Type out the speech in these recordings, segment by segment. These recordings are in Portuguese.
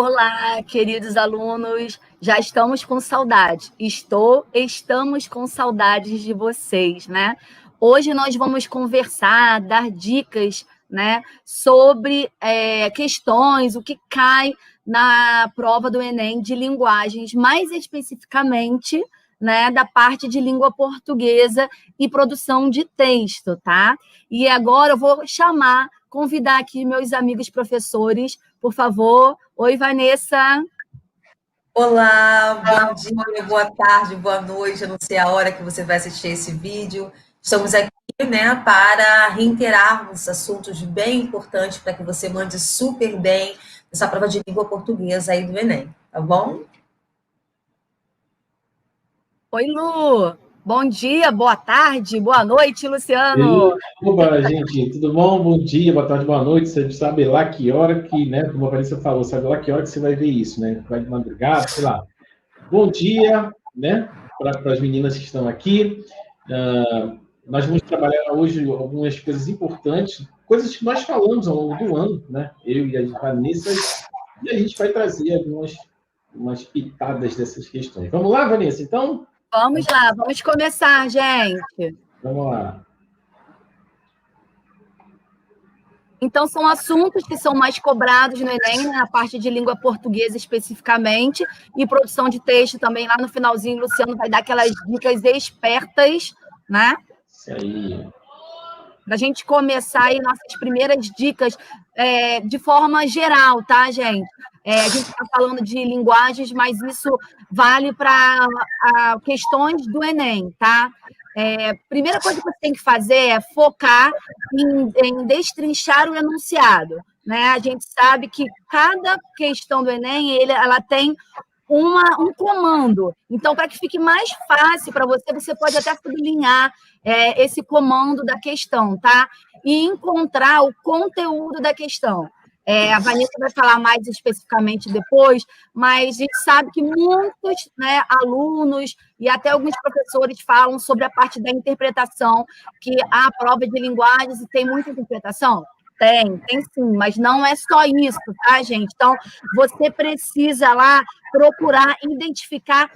Olá, queridos alunos, já estamos com saudade. Estamos com saudades de vocês, né? Hoje nós vamos conversar, dar dicas, né, sobre questões, o que cai na prova do Enem de linguagens, mais especificamente, né, da parte de língua portuguesa e produção de texto, tá? E agora eu vou convidar aqui meus amigos professores, por favor. Oi, Vanessa. Olá, bom dia, boa tarde, boa noite. Eu não sei a hora que você vai assistir esse vídeo. Estamos aqui, né, para reiterarmos assuntos bem importantes para que você mande super bem essa prova de língua portuguesa aí do Enem, tá bom? Oi, Lu. Bom dia, boa tarde, boa noite, Luciano. Opa, gente, tudo bom? Bom dia, boa tarde, boa noite. Você sabe lá que hora que, né, como a Vanessa falou, sabe lá que hora que você vai ver isso, né? Vai de madrugada, sei lá. Bom dia, né, para as meninas que estão aqui. Nós vamos trabalhar hoje algumas coisas importantes, coisas que nós falamos ao longo do ano, né? Eu e a Vanessa, e a gente vai trazer umas pitadas dessas questões. Vamos lá, Vanessa, então? Vamos lá, vamos começar, gente. Vamos lá. Então, são assuntos que são mais cobrados no Enem, na parte de língua portuguesa especificamente, e produção de texto também. Lá no finalzinho, o Luciano vai dar aquelas dicas espertas, né? Isso aí. Para a gente começar aí nossas primeiras dicas de forma geral, tá, gente? A gente está falando de linguagens, mas isso vale para questões do Enem, tá? Primeira coisa que você tem que fazer é focar em destrinchar o enunciado, né? A gente sabe que cada questão do Enem, ela tem um comando. Então, para que fique mais fácil para você, você pode até sublinhar esse comando da questão, tá? E encontrar o conteúdo da questão. A Vanessa vai falar mais especificamente depois, mas a gente sabe que muitos, né, alunos e até alguns professores falam sobre a parte da interpretação, que a prova de linguagens tem muita interpretação. Tem sim, mas não é só isso, tá, gente? Então, você precisa lá procurar identificar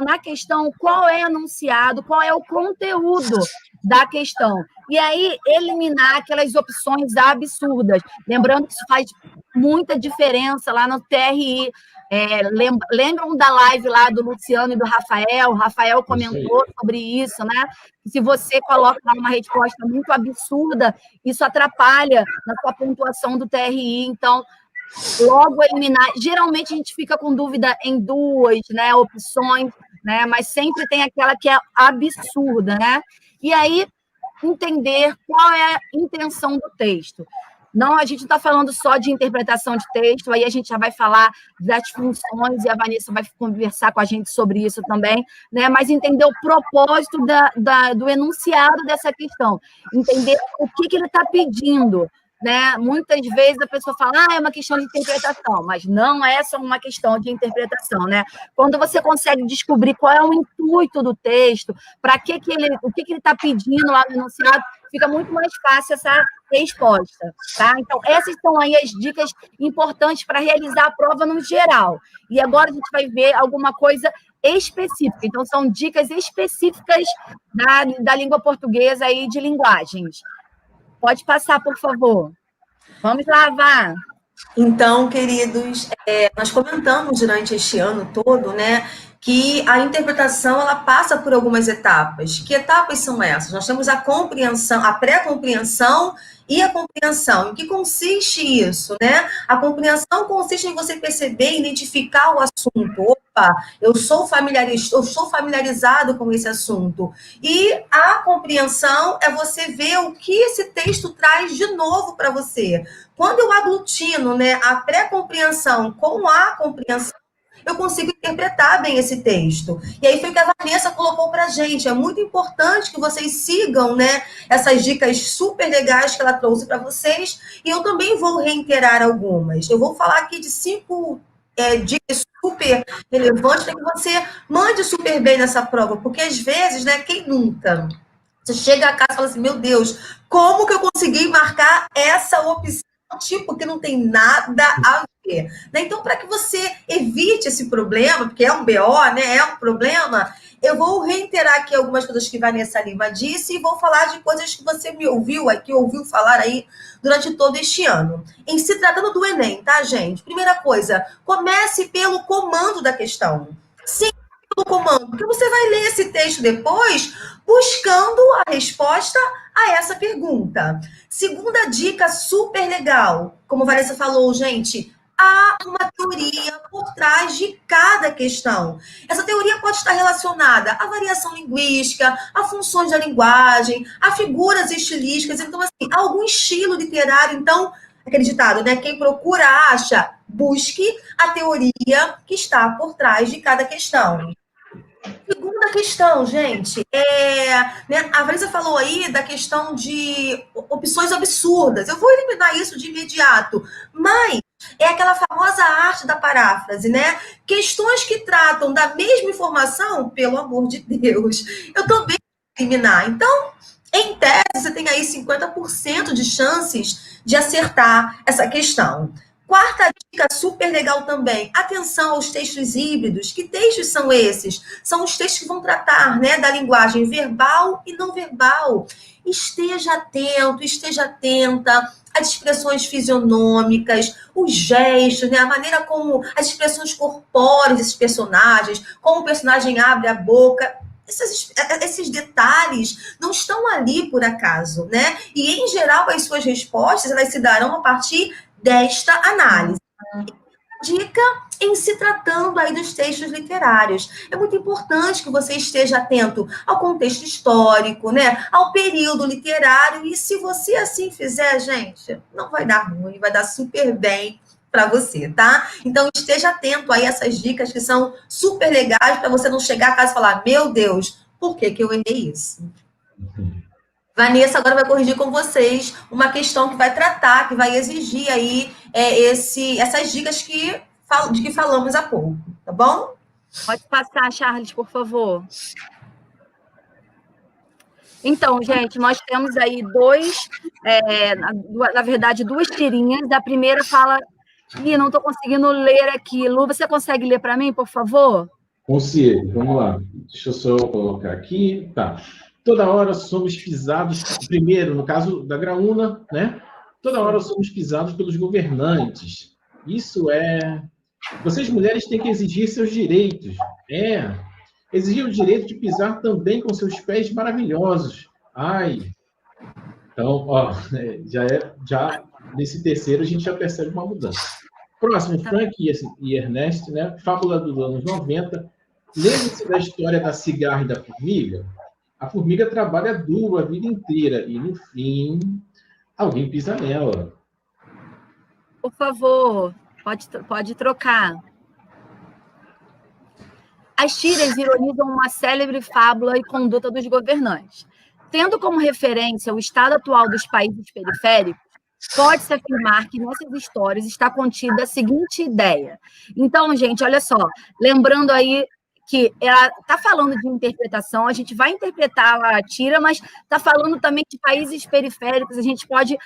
na questão, qual é enunciado, qual é o conteúdo da questão. E aí, eliminar aquelas opções absurdas. Lembrando que isso faz muita diferença lá no TRI. Lembram da live lá do Luciano e do Rafael? O Rafael comentou sobre isso, né? Se você coloca lá uma resposta muito absurda, isso atrapalha na sua pontuação do TRI. Então, logo eliminar. Geralmente a gente fica com dúvida em duas, né, opções, né? Mas sempre tem aquela que é absurda, né? E aí, entender qual é a intenção do texto. Não, a gente não está falando só de interpretação de texto, aí a gente já vai falar das funções, e a Vanessa vai conversar com a gente sobre isso também, né? Mas entender o propósito do enunciado dessa questão, entender o que ele está pedindo, né? Muitas vezes a pessoa fala, é uma questão de interpretação, mas não é só uma questão de interpretação, né? Quando você consegue descobrir qual é o intuito do texto, o que ele está pedindo lá no enunciado, fica muito mais fácil essa resposta, tá? Então, essas são aí as dicas importantes para realizar a prova no geral. E agora a gente vai ver alguma coisa específica. Então, são dicas específicas da língua portuguesa e de linguagens. Pode passar, por favor. Vamos lá, Vá. Então, queridos, nós comentamos durante este ano todo, né, que a interpretação ela passa por algumas etapas. Que etapas são essas? Nós temos a compreensão, a pré-compreensão e a compreensão. Em que consiste isso, né? A compreensão consiste em você perceber e identificar o assunto. Opa, eu sou familiarizado com esse assunto. E a compreensão é você ver o que esse texto traz de novo para você. Quando eu aglutino, né, a pré-compreensão com a compreensão, eu consigo interpretar bem esse texto. E aí foi o que a Vanessa colocou para a gente. É muito importante que vocês sigam, né, essas dicas super legais que ela trouxe para vocês. E eu também vou reiterar algumas. Eu vou falar aqui de 5 dicas super relevantes para que você mande super bem nessa prova. Porque às vezes, né, quem nunca? Você chega a casa e fala assim, meu Deus, como que eu consegui marcar essa opção tipo que não tem nada a ver. Né? Então, para que você evite esse problema, porque é um BO, né? É um problema, eu vou reiterar aqui algumas coisas que Vanessa Lima disse e vou falar de coisas que você me ouviu aqui, ouviu falar aí durante todo este ano. Em se tratando do Enem, tá, gente? Primeira coisa, comece pelo comando da questão. Sim, pelo comando, porque você vai ler esse texto depois buscando a resposta a essa pergunta. Segunda dica super legal, como Vanessa falou, gente, há uma teoria por trás de cada questão. Essa teoria pode estar relacionada à variação linguística, a funções da linguagem, a figuras estilísticas, então, assim, algum estilo literário. Então, aquele ditado, né? Quem procura acha, busque a teoria que está por trás de cada questão. Segunda questão, gente, né, a Vanessa falou aí da questão de opções absurdas. Eu vou eliminar isso de imediato, mas é aquela famosa arte da paráfrase, né? Questões que tratam da mesma informação, pelo amor de Deus, eu também vou eliminar. Então, em tese, você tem aí 50% de chances de acertar essa questão. Quarta dica super legal também, atenção aos textos híbridos. Que textos são esses? São os textos que vão tratar, né, da linguagem verbal e não verbal. Esteja atento, esteja atenta às expressões fisionômicas, os gestos, né, a maneira como as expressões corpóreas desses personagens, como o personagem abre a boca. Esses detalhes não estão ali por acaso, né? E, em geral, as suas respostas elas se darão a partir desta análise. Dica em se tratando aí dos textos literários. É muito importante que você esteja atento ao contexto histórico, né? Ao período literário, e se você assim fizer, gente, não vai dar ruim, vai dar super bem para você, tá? Então, esteja atento aí a essas dicas que são super legais para você não chegar a casa e falar, meu Deus, por que eu errei isso? Vanessa agora vai corrigir com vocês uma questão que vai tratar, que vai exigir aí essas dicas de que falamos há pouco, tá bom? Pode passar, Charles, por favor. Então, gente, nós temos aí na verdade, duas tirinhas. A primeira fala... Ih, não estou conseguindo ler aqui. Lu, você consegue ler para mim, por favor? Consigo, vamos lá. Deixa eu só colocar aqui. Tá. Toda hora somos pisados, primeiro, no caso da Graúna, né? Toda hora somos pisados pelos governantes. Isso é... Vocês, mulheres, têm que exigir seus direitos. Exigir o direito de pisar também com seus pés maravilhosos. Ai! Então, ó, já nesse terceiro a gente já percebe uma mudança. Próximo, Frank e Ernest, né? Fábula dos anos 90. Lembre-se da história da cigarra e da formiga? A formiga trabalha duro a vida inteira e, no fim, alguém pisa nela. Por favor, pode trocar. As tiras ironizam uma célebre fábula e conduta dos governantes. Tendo como referência o estado atual dos países periféricos, pode-se afirmar que nessas histórias está contida a seguinte ideia. Então, gente, olha só, lembrando aí que ela está falando de interpretação, a gente vai interpretar a tira, mas está falando também de países periféricos, a gente pode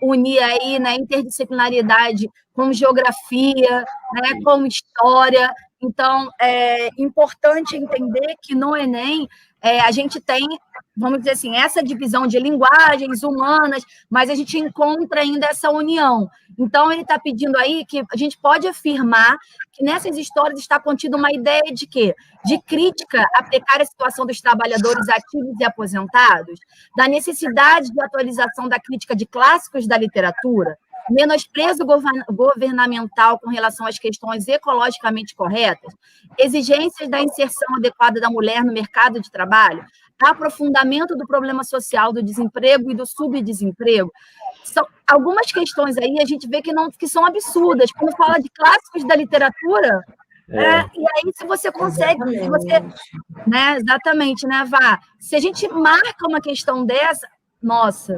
unir aí, né, interdisciplinaridade com geografia, né, com história. Então, é importante entender que no Enem a gente tem, vamos dizer assim, essa divisão de linguagens humanas, mas a gente encontra ainda essa união. Então, ele está pedindo aí que a gente pode afirmar que nessas histórias está contida uma ideia de quê? De crítica à precária situação dos trabalhadores ativos e aposentados, da necessidade de atualização da crítica de clássicos da literatura, menosprezo governamental com relação às questões ecologicamente corretas, exigências da inserção adequada da mulher no mercado de trabalho, aprofundamento do problema social do desemprego e do subdesemprego. São algumas questões aí, a gente vê que são absurdas. Quando fala de clássicos da literatura, e aí se você consegue, né, exatamente, né, Vá? Se a gente marca uma questão dessa, nossa,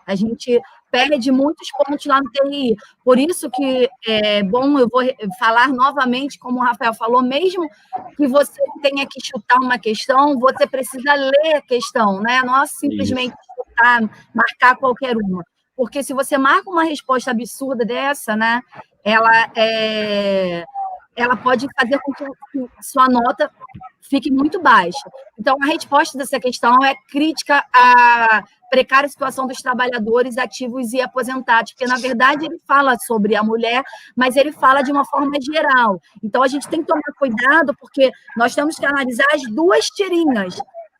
a gente perde muitos pontos lá no TRI. Por isso que é bom, eu vou falar novamente, como o Rafael falou, mesmo que você tenha que chutar uma questão, você precisa ler a questão, né? Não é simplesmente chutar, marcar qualquer uma. Porque se você marca uma resposta absurda dessa, né, ela pode fazer com que sua nota fique muito baixa. Então, a resposta dessa questão é crítica à precária situação dos trabalhadores ativos e aposentados, porque, na verdade, ele fala sobre a mulher, mas ele fala de uma forma geral. Então, a gente tem que tomar cuidado, porque nós temos que analisar as duas tirinhas.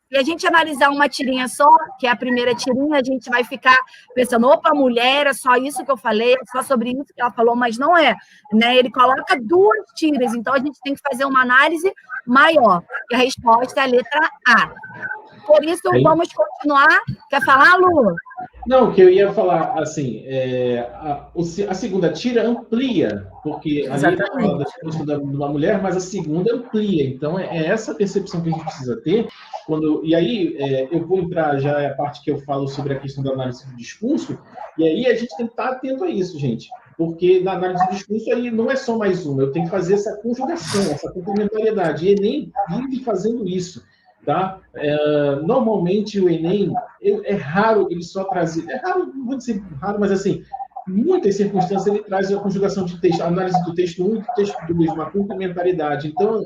Se a gente analisar uma tirinha só, que é a primeira tirinha, a gente vai ficar pensando, opa, mulher, é só isso que eu falei, é só sobre isso que ela falou, mas não é, né? Ele coloca duas tiras, então a gente tem que fazer uma análise maior. E a resposta é a letra A. Por isso, vamos continuar. Quer falar, Lu? Não, o que eu ia falar, assim, a segunda tira amplia, porque ali ele fala da questão de uma mulher, mas a segunda amplia. Então, é essa percepção que a gente precisa ter. E aí, eu vou entrar já é a parte que eu falo sobre a questão da análise do discurso, e aí a gente tem que estar atento a isso, gente. Porque na análise do discurso aí não é só mais uma, eu tenho que fazer essa conjugação, essa complementariedade. E Enem vive fazendo isso. Tá? Normalmente o Enem, é raro ele só trazer, é raro, não vou dizer raro, mas assim, muitas circunstâncias ele traz a conjugação de texto, a análise do texto 1 e do texto 2, uma complementaridade. Então,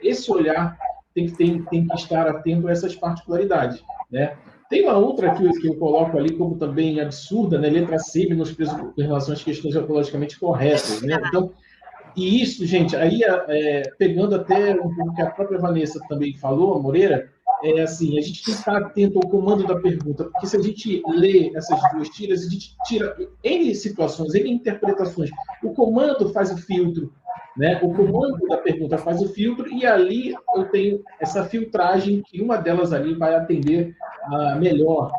esse olhar tem que estar atento a essas particularidades, né? Tem uma outra que eu coloco ali como também absurda, né? Letra C, menosprezo em relação às questões ecologicamente corretas, né? Então, e isso, gente, aí pegando até um pouco que a própria Vanessa também falou, a Moreira, assim, a gente tem que estar atento ao comando da pergunta, porque se a gente lê essas duas tiras, a gente tira N situações, N interpretações. O comando faz o filtro, né? O comando da pergunta faz o filtro, e ali eu tenho essa filtragem, que uma delas ali vai atender melhor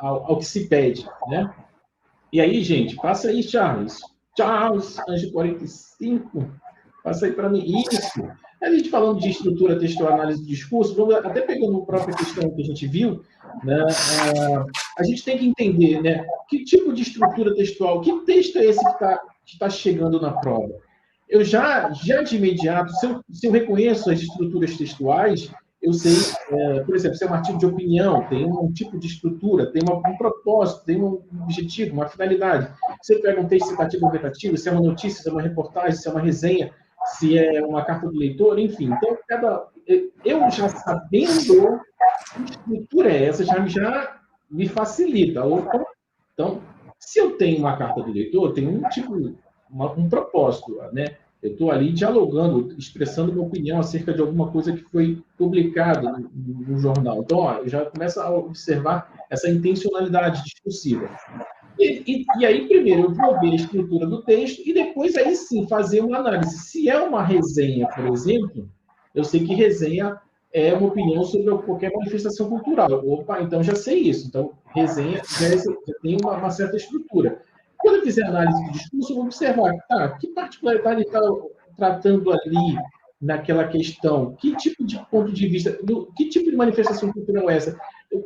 ao que se pede, né? E aí, gente, passa aí, Charles, Anjo 45, passa aí para mim. Isso. A gente falando de estrutura textual, análise do discurso, vamos até pegando a própria questão que a gente viu, né, a gente tem que entender, né, que tipo de estrutura textual, que texto é esse que tá chegando na prova. Eu já de imediato, se eu reconheço as estruturas textuais, eu sei, por exemplo, se é um artigo de opinião, tem um tipo de estrutura, tem um propósito, tem um objetivo, uma finalidade. Você pega um texto citativo ou retativo, se é uma notícia, se é uma reportagem, se é uma resenha, se é uma carta do leitor, enfim. Então, eu já sabendo que estrutura é essa, já me facilita. Então, se eu tenho uma carta do leitor, eu tenho um propósito, né? Eu estou ali dialogando, expressando minha opinião acerca de alguma coisa que foi publicada no jornal. Então, eu já começo a observar essa intencionalidade discursiva. E aí, primeiro, eu vou ver a estrutura do texto e depois, aí sim, fazer uma análise. Se é uma resenha, por exemplo, eu sei que resenha é uma opinião sobre qualquer manifestação cultural. Opa, então já sei isso. Então, resenha já tem uma certa estrutura. Quando eu fizer análise do discurso, eu vou observar, que particularidade está tratando ali naquela questão, que tipo de ponto de vista, que tipo de manifestação cultural é essa?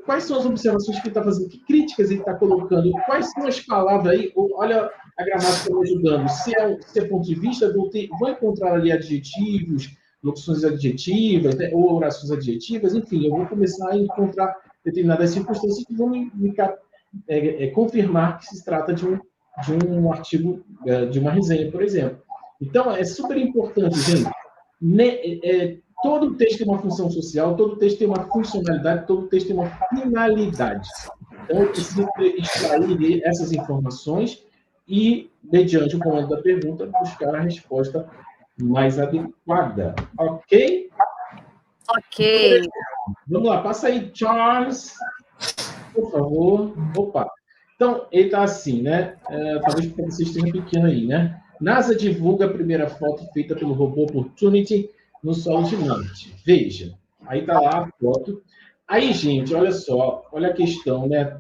Quais são as observações que ele está fazendo? Que críticas ele está colocando? Quais são as palavras aí? Olha a gramática me ajudando. Se é ponto de vista, vou encontrar ali adjetivos, locuções adjetivas, né, ou orações adjetivas, enfim, eu vou começar a encontrar determinadas circunstâncias que vão me confirmar que se trata de um artigo, de uma resenha, por exemplo. Então, é super importante, gente. Todo texto tem uma função social, todo texto tem uma funcionalidade, todo texto tem uma finalidade. Então, eu preciso extrair essas informações e, mediante o comando da pergunta, buscar a resposta mais adequada. Ok? Ok. Vamos lá, passa aí, Charles, por favor. Opa! Então, ele está assim, né? Talvez para vocês estejam pequeno aí, né? NASA divulga a primeira foto feita pelo robô Opportunity no solo de Marte. Veja, aí está lá a foto. Aí, gente, olha só, olha a questão, né?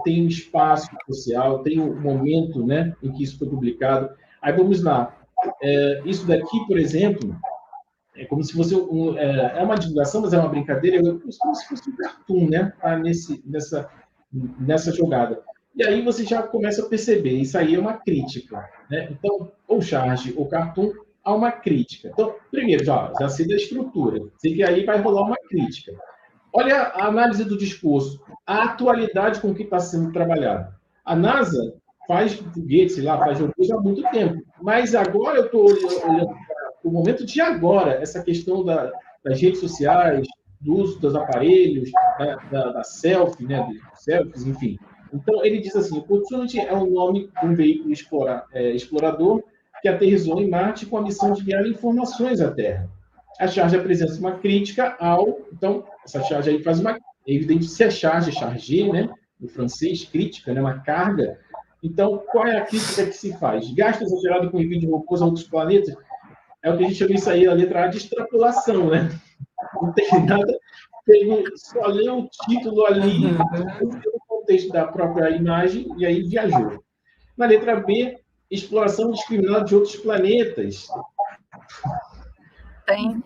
Tem um espaço social, tem um momento, né, em que isso foi publicado. Aí vamos lá. Isso daqui, por exemplo, é como se fosse é uma divulgação, mas é uma brincadeira, como se fosse um cartoon, né? Tá nessa jogada. E aí você já começa a perceber, isso aí é uma crítica, né? Então, ou charge ou cartoon, há uma crítica. Então, primeiro, já sei da estrutura, sei que aí vai rolar uma crítica. Olha a análise do discurso, a atualidade com que está sendo trabalhado. A NASA faz foguetes lá, faz robôs há muito tempo. Mas agora eu estou olhando para o momento de agora, essa questão das redes sociais, do uso dos aparelhos, da selfie, né, dos selfies, enfim. Então, ele diz assim, o Opportunity é o nome de um veículo explorador que aterrissou em Marte com a missão de enviar informações à Terra. A charge apresenta uma crítica ao... Então, essa charge aí faz uma... É evidente se a charge, chargé, né, no francês, crítica, né, uma carga. Então, qual é a crítica que se faz? Gasto exagerado com envio de robôs a outros planetas? É o que a gente chama isso aí, a letra A, de extrapolação, né? Não tem nada... Só leu o título ali, no contexto da própria imagem, e aí viajou. Na letra B, exploração indiscriminada de outros planetas. Tem.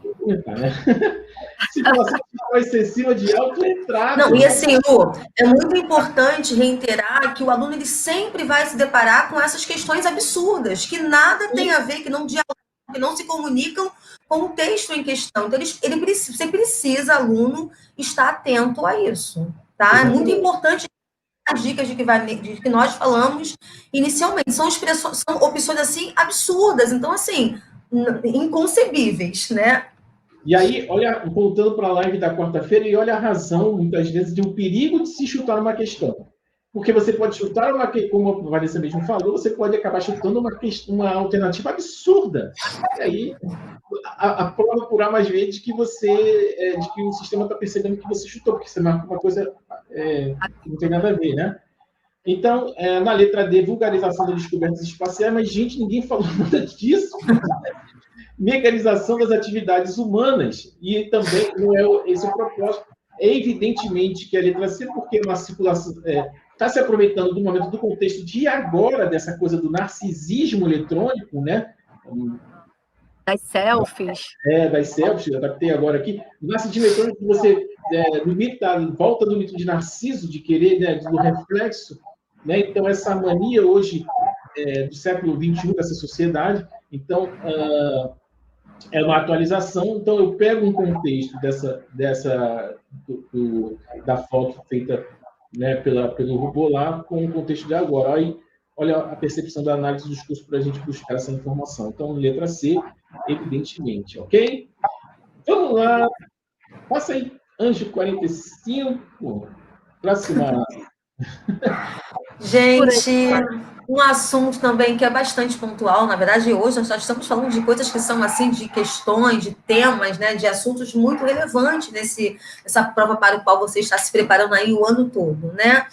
Situação excessiva de autoretrato. Não, e assim, Lu, é muito importante reiterar que o aluno ele sempre vai se deparar com essas questões absurdas, que nada tem a ver, que não dialogam, que não se comunicam com o texto em questão. Então, você precisa, aluno, estar atento a isso, tá? É muito importante as dicas de que nós falamos inicialmente. São opções, assim, absurdas. Então, assim, inconcebíveis, né? E aí, olha, voltando para a live da quarta-feira, e olha a razão, muitas vezes, de um perigo de se chutar uma questão. Porque você pode chutar uma questão, como a Vanessa mesmo falou, você pode acabar chutando uma alternativa absurda. E aí, a prova por A mais B de que de que o sistema está percebendo que você chutou, porque você marcou uma coisa que não tem nada a ver, né? Então, na letra D, vulgarização das descobertas espaciais, mas, gente, ninguém falou nada disso. Mecanização das atividades humanas, e também não é esse o propósito. É evidentemente que a letra C, porque é uma circulação, está se aproveitando do momento, do contexto de agora, dessa coisa do narcisismo eletrônico, né? Das selfies. Das selfies, eu adaptei agora aqui. O narcisismo eletrônico, você volta do mito de Narciso, de querer, né, do reflexo, né? Então, essa mania hoje do século XXI, dessa sociedade, então, é uma atualização. Então, eu pego um contexto da foto feita, né, pelo robô lá, com o contexto de agora. Aí, olha a percepção da análise dos cursos para a gente buscar essa informação. Então, letra C, evidentemente, ok? Vamos lá. Passa aí, Anjo 45. Próxima. Gente, um assunto também que é bastante pontual, na verdade, hoje nós estamos falando de coisas que são, assim, de questões, de temas, né, de assuntos muito relevantes nessa prova para o qual você está se preparando aí o ano todo, né?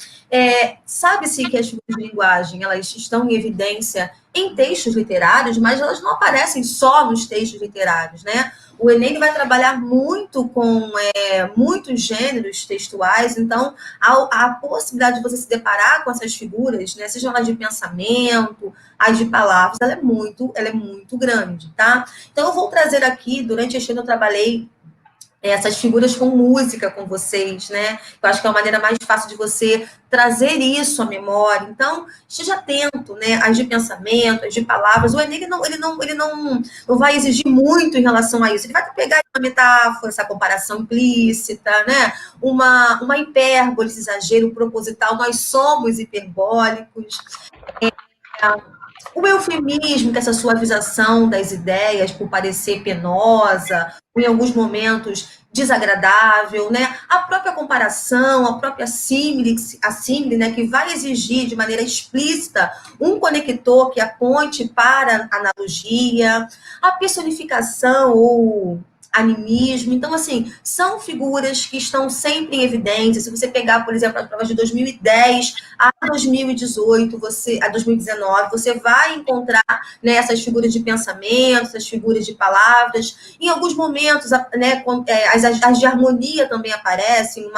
Sabe-se que as figuras de linguagem, elas estão em evidência em textos literários, mas elas não aparecem só nos textos literários, né? O Enem vai trabalhar muito com muitos gêneros textuais, então a possibilidade de você se deparar com essas figuras, né, sejam elas de pensamento, as de palavras, ela é muito grande, tá? Então eu vou trazer aqui, durante este ano eu trabalhei essas figuras com música com vocês, né? Eu acho que é uma maneira mais fácil de você trazer isso à memória. Então, esteja atento, né? As de pensamento, as de palavras. O Enem, ele não vai exigir muito em relação a isso. Ele vai pegar uma metáfora, essa comparação implícita, né? Uma hipérbole, esse exagero proposital. Nós somos hiperbólicos. O eufemismo, que é essa suavização das ideias por parecer penosa, ou em alguns momentos desagradável, né? A própria comparação, a própria símile, né, que vai exigir de maneira explícita um conector que aponte para a analogia, a personificação ou animismo. Então, assim, são figuras que estão sempre em evidência. Se você pegar, por exemplo, as provas de 2010 a 2018, a 2019, você vai encontrar, né, essas figuras de pensamento, essas figuras de palavras. Em alguns momentos, né, as de harmonia também aparecem,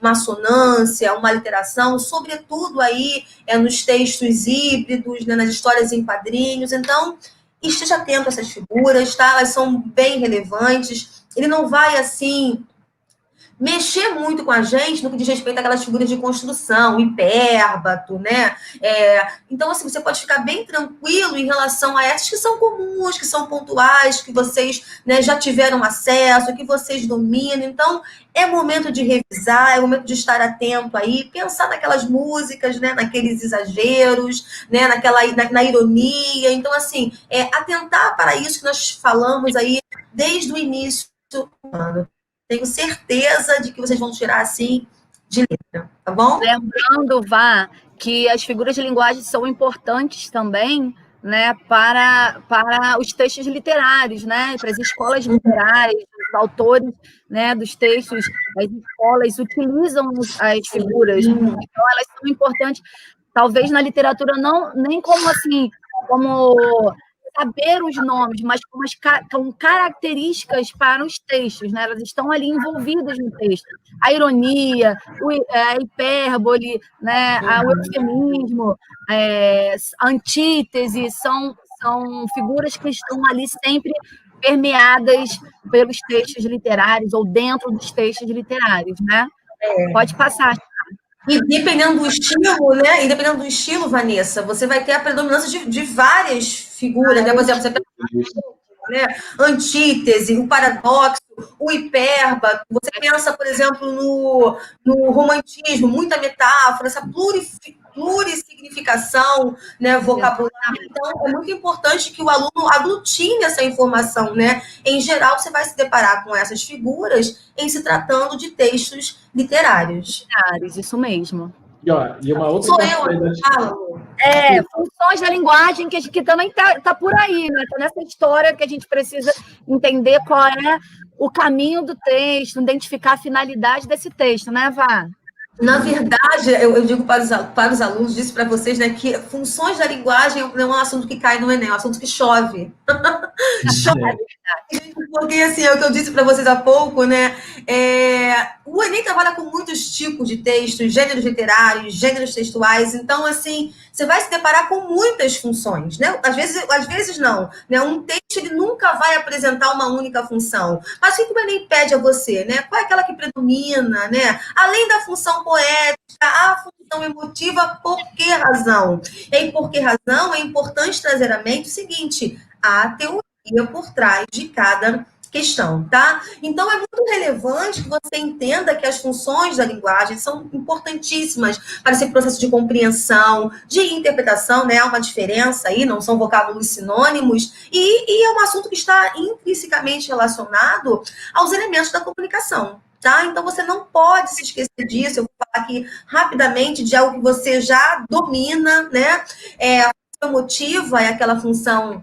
uma assonância, uma literação, sobretudo aí nos textos híbridos, né, nas histórias em quadrinhos. Então, esteja atento a essas figuras, tá? Elas são bem relevantes. Ele não vai, assim, mexer muito com a gente no que diz respeito àquelas figuras de construção, hipérbato, né? Então, assim, você pode ficar bem tranquilo em relação a essas que são comuns, que são pontuais, que vocês, né, já tiveram acesso, que vocês dominam. Então, é momento de revisar, é momento de estar atento aí, pensar naquelas músicas, né, naqueles exageros, né, na ironia. Então, assim, atentar para isso que nós falamos aí desde o início do ano. Tenho certeza de que vocês vão tirar, assim, de letra, tá bom? Lembrando, Vá, que as figuras de linguagem são importantes também, né, para os textos literários, né, para as escolas literárias, os autores, né, dos textos, as escolas utilizam as figuras, então elas são importantes, talvez na literatura não nem como assim, como saber os nomes, mas com características para os textos, né? Elas estão ali envolvidas no texto. A ironia, a hipérbole, né? O eufemismo, a antítese, são figuras que estão ali sempre permeadas pelos textos literários ou dentro dos textos literários, né? Pode passar. E dependendo do estilo, né? E dependendo do estilo, Vanessa, você vai ter a predominância de várias figuras, né? Por exemplo, você pensa, né? Antítese, o paradoxo, o hipérbato. Você pensa, por exemplo, no romantismo, muita metáfora, essa plurissignificação, né? Vocabulário. Então, é muito importante que o aluno aglutine essa informação, né? Em geral, você vai se deparar com essas figuras em se tratando de textos literários. Isso mesmo. E uma outra funções da linguagem que também tá por aí, né? Tá nessa história que a gente precisa entender qual é o caminho do texto, identificar a finalidade desse texto, né, Vá? Na verdade, eu digo para os alunos, disse para vocês, né, que funções da linguagem não é um assunto que cai no Enem, é um assunto que chove. Chove. Porque, assim, é o que eu disse para vocês há pouco, né? O Enem trabalha com muitos tipos de textos, gêneros literários, gêneros textuais. Então, assim, você vai se deparar com muitas funções, né? Às vezes não, né? Um texto, ele nunca vai apresentar uma única função. Mas o que o Enem pede a você, né? Qual é aquela que predomina, né? Além da função poética, a função emotiva, por que razão? E aí, por que razão? É importante trazer à mente o seguinte: a teoria por trás de cada questão, tá? Então, é muito relevante que você entenda que as funções da linguagem são importantíssimas para esse processo de compreensão, de interpretação, né? Há uma diferença aí, não são vocábulos sinônimos, e é um assunto que está intrinsecamente relacionado aos elementos da comunicação. Tá? Então, você não pode se esquecer disso. Eu vou falar aqui rapidamente de algo que você já domina, né? A função emotiva é aquela função,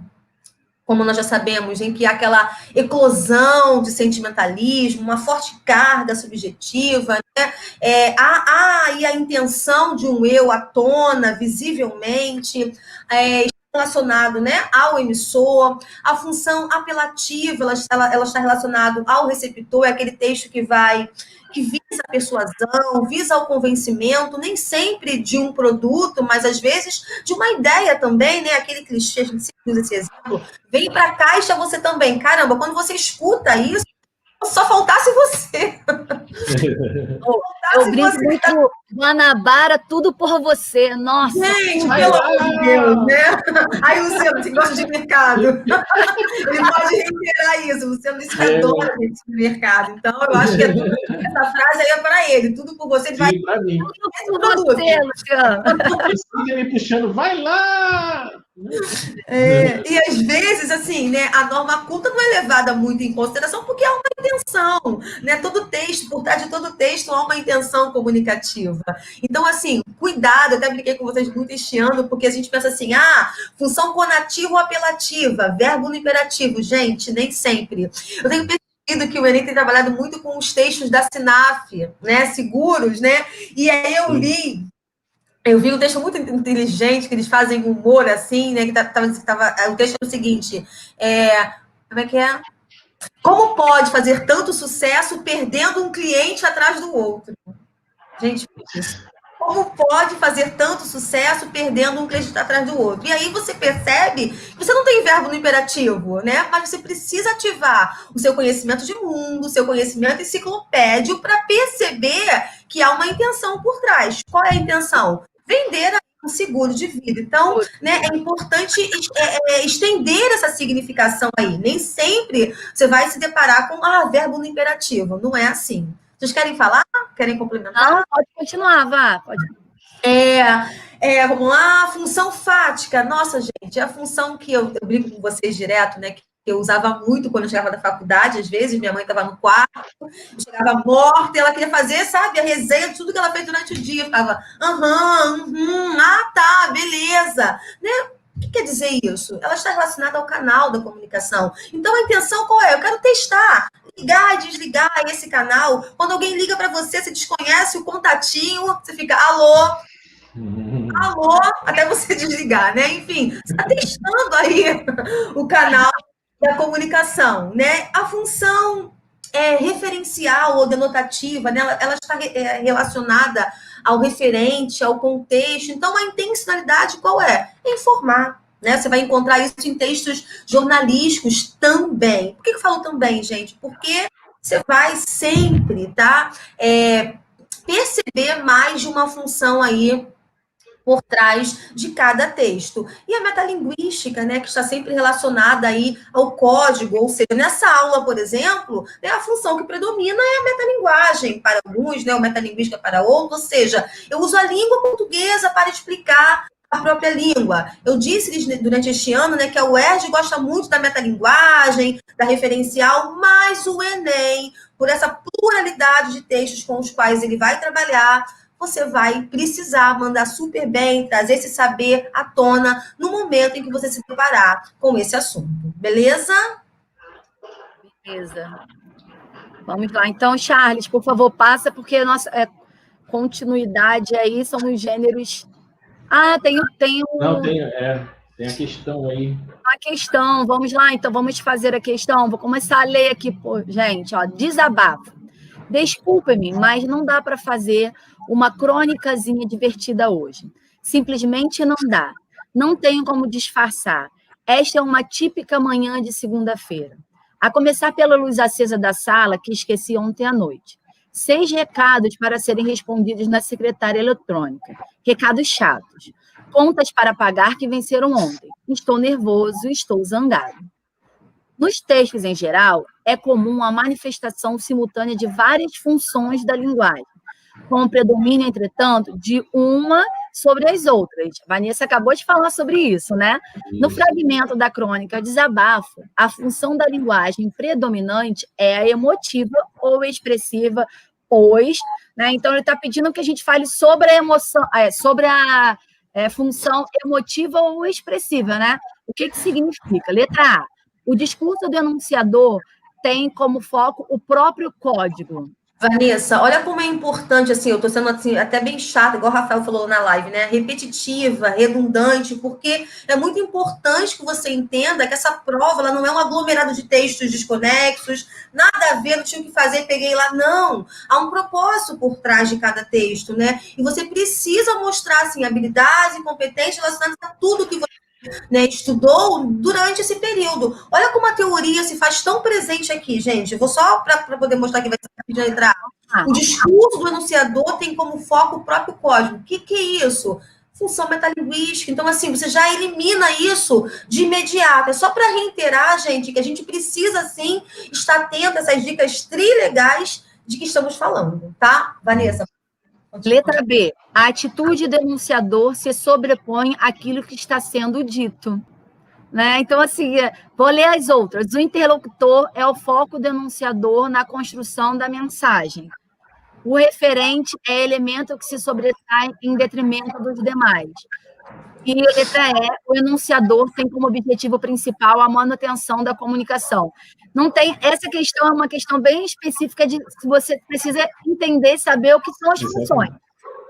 como nós já sabemos, em que há aquela eclosão de sentimentalismo, uma forte carga subjetiva, né? Há aí a intenção de um eu à tona, visivelmente, relacionado, né, ao emissor. A função apelativa, ela está relacionada ao receptor, é aquele texto que visa a persuasão, visa o convencimento, nem sempre de um produto, mas às vezes de uma ideia também, né? Aquele clichê, a gente sempre usa esse exemplo. Vem para a caixa você também. Caramba, quando você escuta isso, só faltasse você. Eu brinco muito, Guanabara, tudo por você. Nossa. Gente, pelo amor de Deus, né? Aí o Luciano, você gosta de mercado. Ele pode reiterar isso. O Luciano disse que adora gente de mercado. Então, eu acho que essa frase aí é para ele. Tudo por você. Vai... Mim. Tudo por você, Luciano. Ele me puxando, vai lá! E às vezes, assim, né, a norma culta não é levada muito em consideração porque há uma intenção, né? Todo texto, por trás de todo texto, há uma intenção comunicativa. Então, assim, cuidado, eu até brinquei com vocês muito este ano, porque a gente pensa assim, função conativa ou apelativa, verbo no imperativo. Gente, nem sempre. Eu tenho percebido que o Enem tem trabalhado muito com os textos da SINAF, né, seguros, né? E aí eu vi um texto muito inteligente, que eles fazem humor, assim, né? O texto é o seguinte, como é que é? Como pode fazer tanto sucesso perdendo um cliente atrás do outro? Gente, Como pode fazer tanto sucesso perdendo um cliente atrás do outro? E aí você percebe que você não tem verbo no imperativo, né? Mas você precisa ativar o seu conhecimento de mundo, o seu conhecimento enciclopédio para perceber que há uma intenção por trás. Qual é a intenção? Vender um seguro de vida. Então, né, é importante estender essa significação aí. Nem sempre você vai se deparar com verbo no imperativo. Não é assim. Vocês querem falar? Querem complementar? Não, pode continuar, vá. Pode. Vamos lá, função fática. Nossa, gente, é a função que eu brinco com vocês direto, né? Que eu usava muito quando eu chegava da faculdade, às vezes, minha mãe estava no quarto, eu chegava morta, e ela queria fazer, sabe, a resenha de tudo que ela fez durante o dia. Eu ficava, tá, beleza. Né? O que quer dizer isso? Ela está relacionada ao canal da comunicação. Então, a intenção qual é? Eu quero testar, ligar e desligar esse canal. Quando alguém liga para você, você desconhece o contatinho, você fica, alô, até você desligar, né? Enfim, você está testando aí o canal da comunicação, né? A função referencial ou denotativa, né? Ela está relacionada ao referente, ao contexto. Então, a intencionalidade qual é? Informar, né? Você vai encontrar isso em textos jornalísticos também. Por que eu falo também, gente? Porque você vai sempre, tá? Perceber mais de uma função aí por trás de cada texto. E a metalinguística, né, que está sempre relacionada aí ao código, ou seja, nessa aula, por exemplo, né, a função que predomina é a metalinguagem para alguns, né, ou metalinguística para outros, ou seja, eu uso a língua portuguesa para explicar a própria língua. Eu disse durante este ano, né, que a UERJ gosta muito da metalinguagem, da referencial, mas o Enem, por essa pluralidade de textos com os quais ele vai trabalhar, você vai precisar mandar super bem, trazer esse saber à tona no momento em que você se deparar com esse assunto. Beleza? Beleza. Vamos lá. Então, Charles, por favor, passa, porque a nossa continuidade aí são os gêneros... tem a questão aí. A questão, vamos lá, então vamos fazer a questão. Vou começar a ler aqui, gente, desabafo. Desculpe-me, mas não dá para fazer uma crônicazinha divertida hoje. Simplesmente não dá. Não tenho como disfarçar. Esta é uma típica manhã de segunda-feira. A começar pela luz acesa da sala, que esqueci ontem à noite. 6 recados para serem respondidos na secretária eletrônica. Recados chatos. Contas para pagar que venceram ontem. Estou nervoso, estou zangado. Nos textos, em geral, é comum a manifestação simultânea de várias funções da linguagem, com o predomínio, entretanto, de uma sobre as outras. Vanessa acabou de falar sobre isso, né? No fragmento da crônica Desabafo, a função da linguagem predominante é a emotiva ou expressiva, pois, né? Então, ele está pedindo que a gente fale sobre a emoção, sobre a função emotiva ou expressiva, né? O que significa? Letra A. O discurso do enunciador tem como foco o próprio código. Vanessa, olha como é importante, assim, eu estou sendo assim, até bem chata, igual o Rafael falou na live, né? Repetitiva, redundante, porque é muito importante que você entenda que essa prova ela não é um aglomerado de textos desconexos, nada a ver, não tinha o que fazer, peguei lá, não. Há um propósito por trás de cada texto, né? E você precisa mostrar, assim, habilidades e competências relacionadas a tudo que você estudou durante esse período. Olha como a teoria se faz tão presente aqui, gente. Eu vou só para poder mostrar que vai ser entrar. O discurso do enunciador tem como foco o próprio código. O que é isso? Função metalinguística. Então, assim, você já elimina isso de imediato. É só para reiterar, gente, que a gente precisa, sim, estar atento a essas dicas trilegais de que estamos falando, tá? Vanessa. Letra B. A atitude do enunciador se sobrepõe àquilo que está sendo dito. Né? Então, assim, vou ler as outras. O interlocutor é o foco do enunciador na construção da mensagem. O referente é elemento que se sobressai em detrimento dos demais. E letra E, o enunciador tem como objetivo principal a manutenção da comunicação. Não tem, essa questão é uma questão bem específica de que você precisa entender e saber o que são as funções.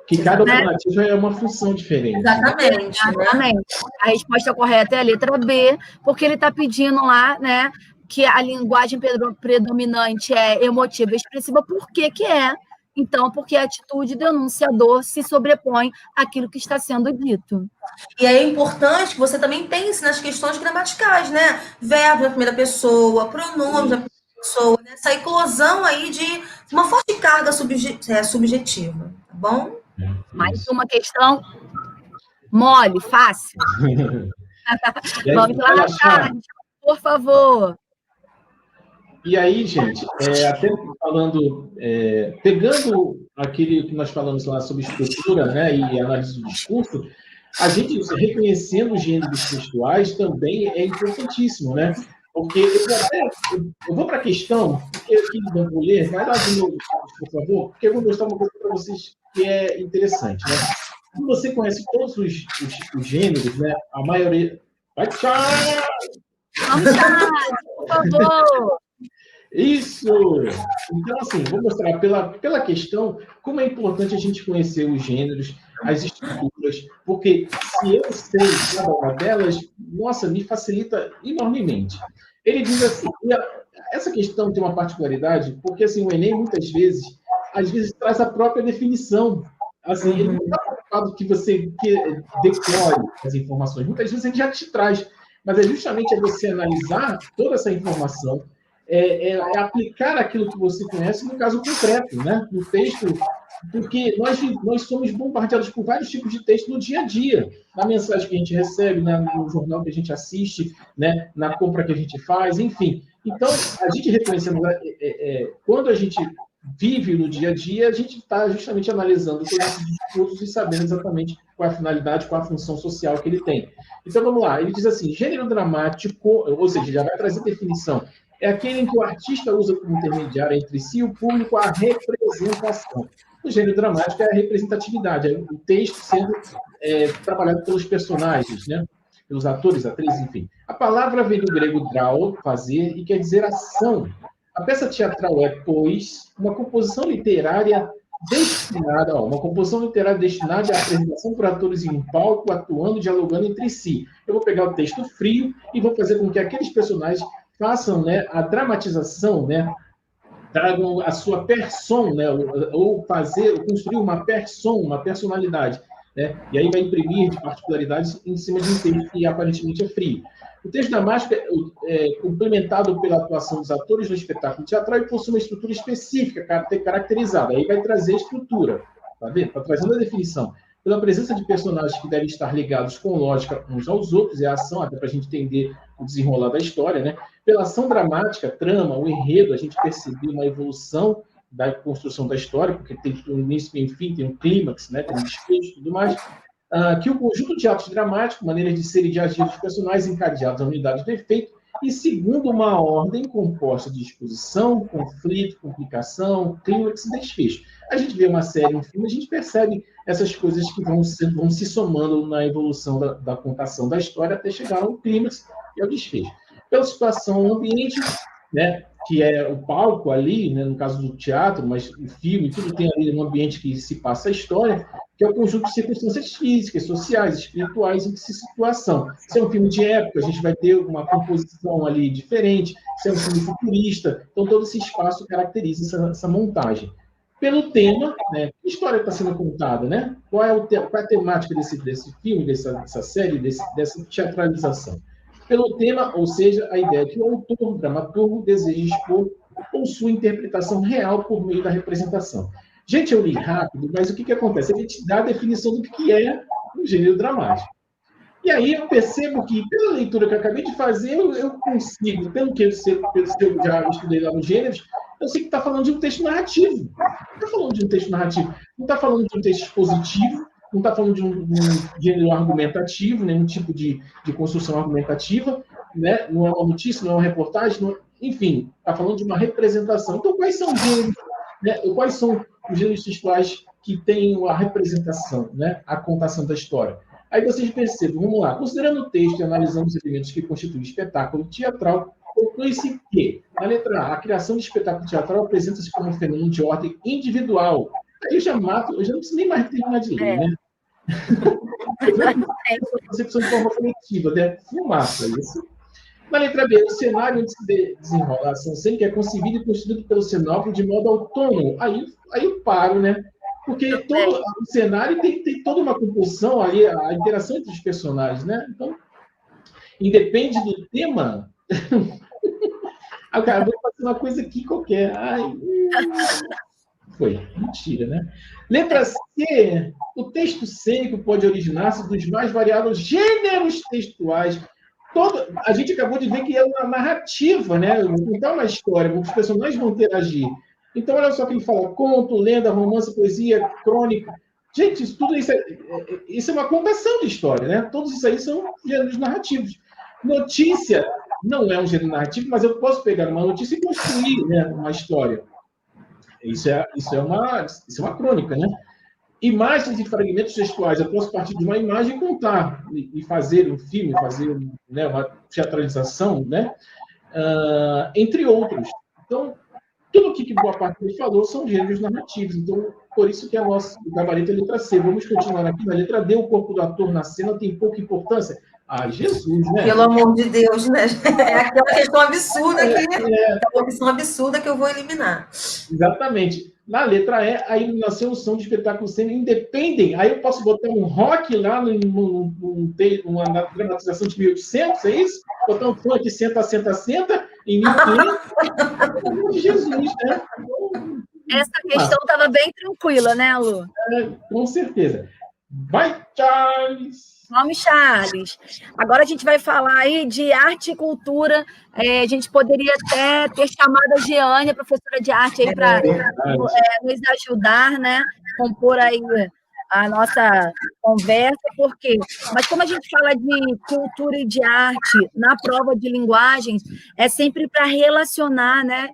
Que cada alternativa é uma função diferente. Exatamente. Exatamente. A resposta correta é a letra B, porque ele está pedindo lá, né, que a linguagem predominante é emotiva e expressiva. Por que que é? Então, porque a atitude denunciador se sobrepõe àquilo que está sendo dito. E é importante que você também pense nas questões gramaticais, né? Verbo na primeira pessoa, pronomes na primeira pessoa, né? Essa eclosão aí de uma forte carga subjetiva, tá bom? Mais uma questão mole, fácil. Vamos lá, Charles, por favor. E aí, gente, até falando, pegando aquele que nós falamos lá sobre estrutura, né, e análise do discurso, a gente reconhecendo os gêneros textuais também é importantíssimo, né? Porque eu vou para a questão, porque aqui não vou ler, vai lá de novo, por favor, porque eu vou mostrar uma coisa para vocês que é interessante, né? Quando você conhece todos os gêneros, né, a maioria... Vai, tchau! Vamos, Charles, por favor! Isso! Então, assim, vou mostrar pela questão como é importante a gente conhecer os gêneros, as estruturas, porque se eu sei cada uma delas, nossa, me facilita enormemente. Ele diz assim, essa questão tem uma particularidade, porque assim, o Enem, muitas vezes, às vezes traz a própria definição. Assim, ele não está preocupado que você decore as informações. Muitas vezes ele já te traz, mas é justamente você analisar toda essa informação, aplicar aquilo que você conhece no caso concreto, né? No texto, porque nós somos bombardeados por vários tipos de texto no dia a dia, na mensagem que a gente recebe, no jornal que a gente assiste, né? Na compra que a gente faz, enfim. Então, a gente reconhecendo, quando a gente vive no dia a dia, a gente está justamente analisando todos esses discursos e sabendo exatamente qual é a finalidade, qual é a função social que ele tem. Então, vamos lá. Ele diz assim, gênero dramático, ou seja, já vai trazer definição, é aquele em que o artista usa como intermediário entre si e o público a representação. O gênero dramático é a representatividade, é o texto sendo trabalhado pelos personagens, né? Pelos atores, atrizes, enfim. A palavra vem do grego drao, fazer, e quer dizer ação. A peça teatral é, pois, uma composição literária destinada à apresentação por atores em um palco, atuando, dialogando entre si. Eu vou pegar o texto frio e vou fazer com que aqueles personagens façam, né, a dramatização, né, tragam a sua persona, né, ou construir uma persona, uma personalidade, né, e aí vai imprimir de particularidades em cima de um texto que aparentemente é frio. O texto dramático é complementado pela atuação dos atores no espetáculo teatral e possui uma estrutura específica, caracterizada. Aí vai trazer a estrutura, tá vendo? Está trazendo a definição. Pela presença de personagens que devem estar ligados com lógica uns aos outros, é a ação, até para a gente entender o desenrolar da história, né? Pela ação dramática, trama, o enredo, a gente percebe uma evolução da construção da história, porque tem um início e um fim, tem um clímax, né? Tem um desfecho e tudo mais. Que o conjunto de atos dramáticos, maneiras de ser e de agir dos personagens encadeados à unidade do efeito, e segundo uma ordem composta de exposição, conflito, complicação, clímax e desfecho. A gente vê uma série, um filme, a gente percebe essas coisas que vão se somando na evolução da contação da história até chegar ao clímax e ao desfecho. Pela situação no ambiente, né, que é o palco ali, né, no caso do teatro, mas o filme, tudo tem ali um ambiente que se passa a história, que é o conjunto de circunstâncias físicas, sociais, espirituais em que se situação. Se é um filme de época, a gente vai ter uma composição ali diferente, se é um filme futurista, então todo esse espaço caracteriza essa montagem. Pelo tema, né, que história está sendo contada, né? Qual é a temática desse filme, dessa série, dessa teatralização? Pelo tema, ou seja, a ideia que o autor, o dramaturgo, deseja expor com sua interpretação real por meio da representação. Gente, eu li rápido, mas o que acontece? A gente dá a definição do que é o gênero dramático. E aí eu percebo que, pela leitura que eu acabei de fazer, eu consigo, pelo que eu já estudei lá nos gêneros, eu sei que está falando de um texto narrativo. Não está falando de um texto narrativo, não está falando de um texto expositivo, não está falando de um gênero argumentativo, nenhum tipo de construção argumentativa, né? Não é uma notícia, não é uma reportagem, enfim, está falando de uma representação. Então, quais são os gêneros, né? Quais são os gêneros textuais que têm a representação, né? A contação da história? Aí vocês percebem, vamos lá, considerando o texto e analisando os elementos que constituem o espetáculo teatral, conclui-se que, na letra A, a criação de espetáculo teatral apresenta-se como um fenômeno de ordem individual. Aí eu já não preciso nem mais terminar de ler, né? Concepção de forma coletiva, né? Fumaça, isso. Na letra B, o cenário onde se desenrola a ação cênica é concebido e construído pelo cenógrafo de modo autônomo. Aí eu paro, né? Porque todo o cenário tem toda uma composição ali, a interação entre os personagens, né? Então, independe do tema. Cara, vou fazer uma coisa aqui qualquer. Ai, foi. Mentira, né? Letra C. O texto cênico pode originar-se dos mais variados gêneros textuais. A gente acabou de ver que é uma narrativa, né? Vou contar uma história, os personagens vão interagir. Então, olha só que ele fala: conto, lenda, romance, poesia, crônica. Gente, isso é uma contação de história, né? Todos isso aí são gêneros narrativos. Notícia não é um gênero narrativo, mas eu posso pegar uma notícia e construir, né, uma história. Isso é uma crônica, né? Imagens e fragmentos textuais. Eu posso partir de uma imagem e contar, e fazer um filme, fazer, né, uma teatralização, né? Entre outros. Então, tudo o que boa parte dele falou são gêneros narrativos. Então, por isso que o gabarito é a letra C. Vamos continuar aqui na letra D. O corpo do ator na cena tem pouca importância. Ah, Jesus, né? Pelo amor de Deus, né? É aquela questão absurda aqui. É uma questão absurda que eu vou eliminar. Exatamente. Na letra E, a iluminação e o som de espetáculo cênico independem. Aí eu posso botar um rock lá numa dramatização de 1800, é isso? Botar um funk senta, em 1500. Pelo amor de Jesus, né? Essa questão estava bem tranquila, né, Lu? Com certeza. Vai, Charles! Vamos, Charles. Agora a gente vai falar aí de arte e cultura. A gente poderia até ter chamado a Jeane, a professora de arte, aí para nos ajudar, né? Compor aí a nossa conversa. Por quê? Mas como a gente fala de cultura e de arte na prova de linguagens, é sempre para relacionar, né,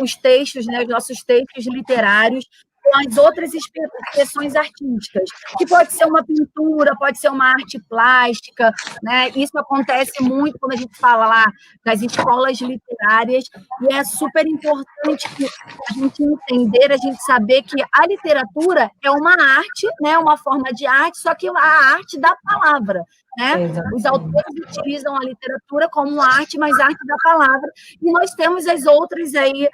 os textos, né, os nossos textos literários, com as outras expressões artísticas, que pode ser uma pintura, pode ser uma arte plástica, né? Isso acontece muito quando a gente fala lá das escolas literárias, e é super importante a gente entender, a gente saber que a literatura é uma arte, né? Uma forma de arte, só que a arte da palavra, né? Os autores utilizam a literatura como arte, mas arte da palavra, e nós temos as outras aí,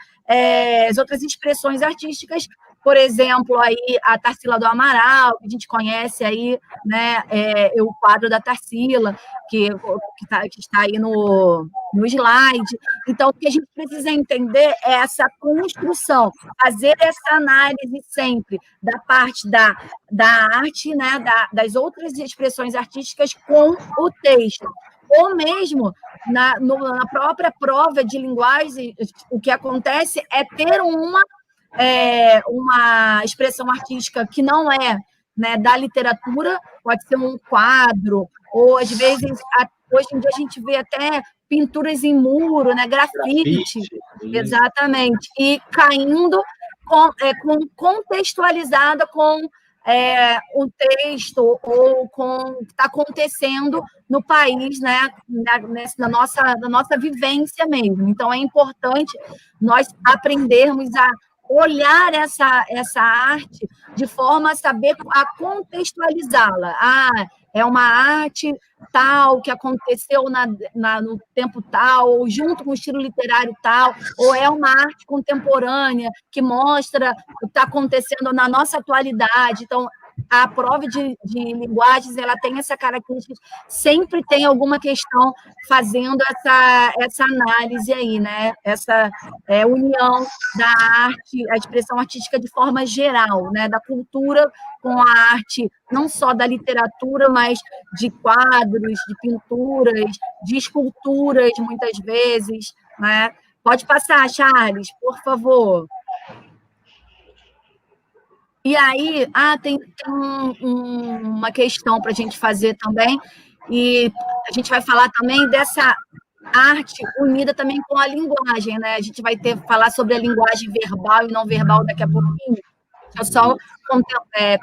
as outras expressões artísticas. Por exemplo, aí a Tarsila do Amaral, que a gente conhece aí, né, o quadro da Tarsila, que está aí no slide. Então, o que a gente precisa entender é essa construção, fazer essa análise sempre da parte da arte, né, das outras expressões artísticas com o texto. Ou mesmo, na própria prova de linguagem, o que acontece é ter uma expressão artística que não é, né, da literatura, pode ser um quadro, ou às vezes, hoje em dia a gente vê até pinturas em muro, né, grafite, exatamente, e caindo contextualizada com o texto ou com o que está acontecendo no país, né, na nossa vivência mesmo. Então, é importante nós aprendermos a olhar essa arte de forma a saber a contextualizá-la. É uma arte tal, que aconteceu no tempo tal, ou junto com o estilo literário tal, ou é uma arte contemporânea que mostra o que está acontecendo na nossa atualidade. Então, a prova de linguagens, ela tem essa característica, sempre tem alguma questão fazendo essa análise aí, né? Essa união da arte, a expressão artística de forma geral, né? Da cultura com a arte, não só da literatura, mas de quadros, de pinturas, de esculturas, muitas vezes, né? Pode passar, Charles, por favor. E aí, tem uma questão para a gente fazer também, e a gente vai falar também dessa arte unida também com a linguagem, né? A gente vai falar sobre a linguagem verbal e não verbal daqui a pouquinho. Deixa eu só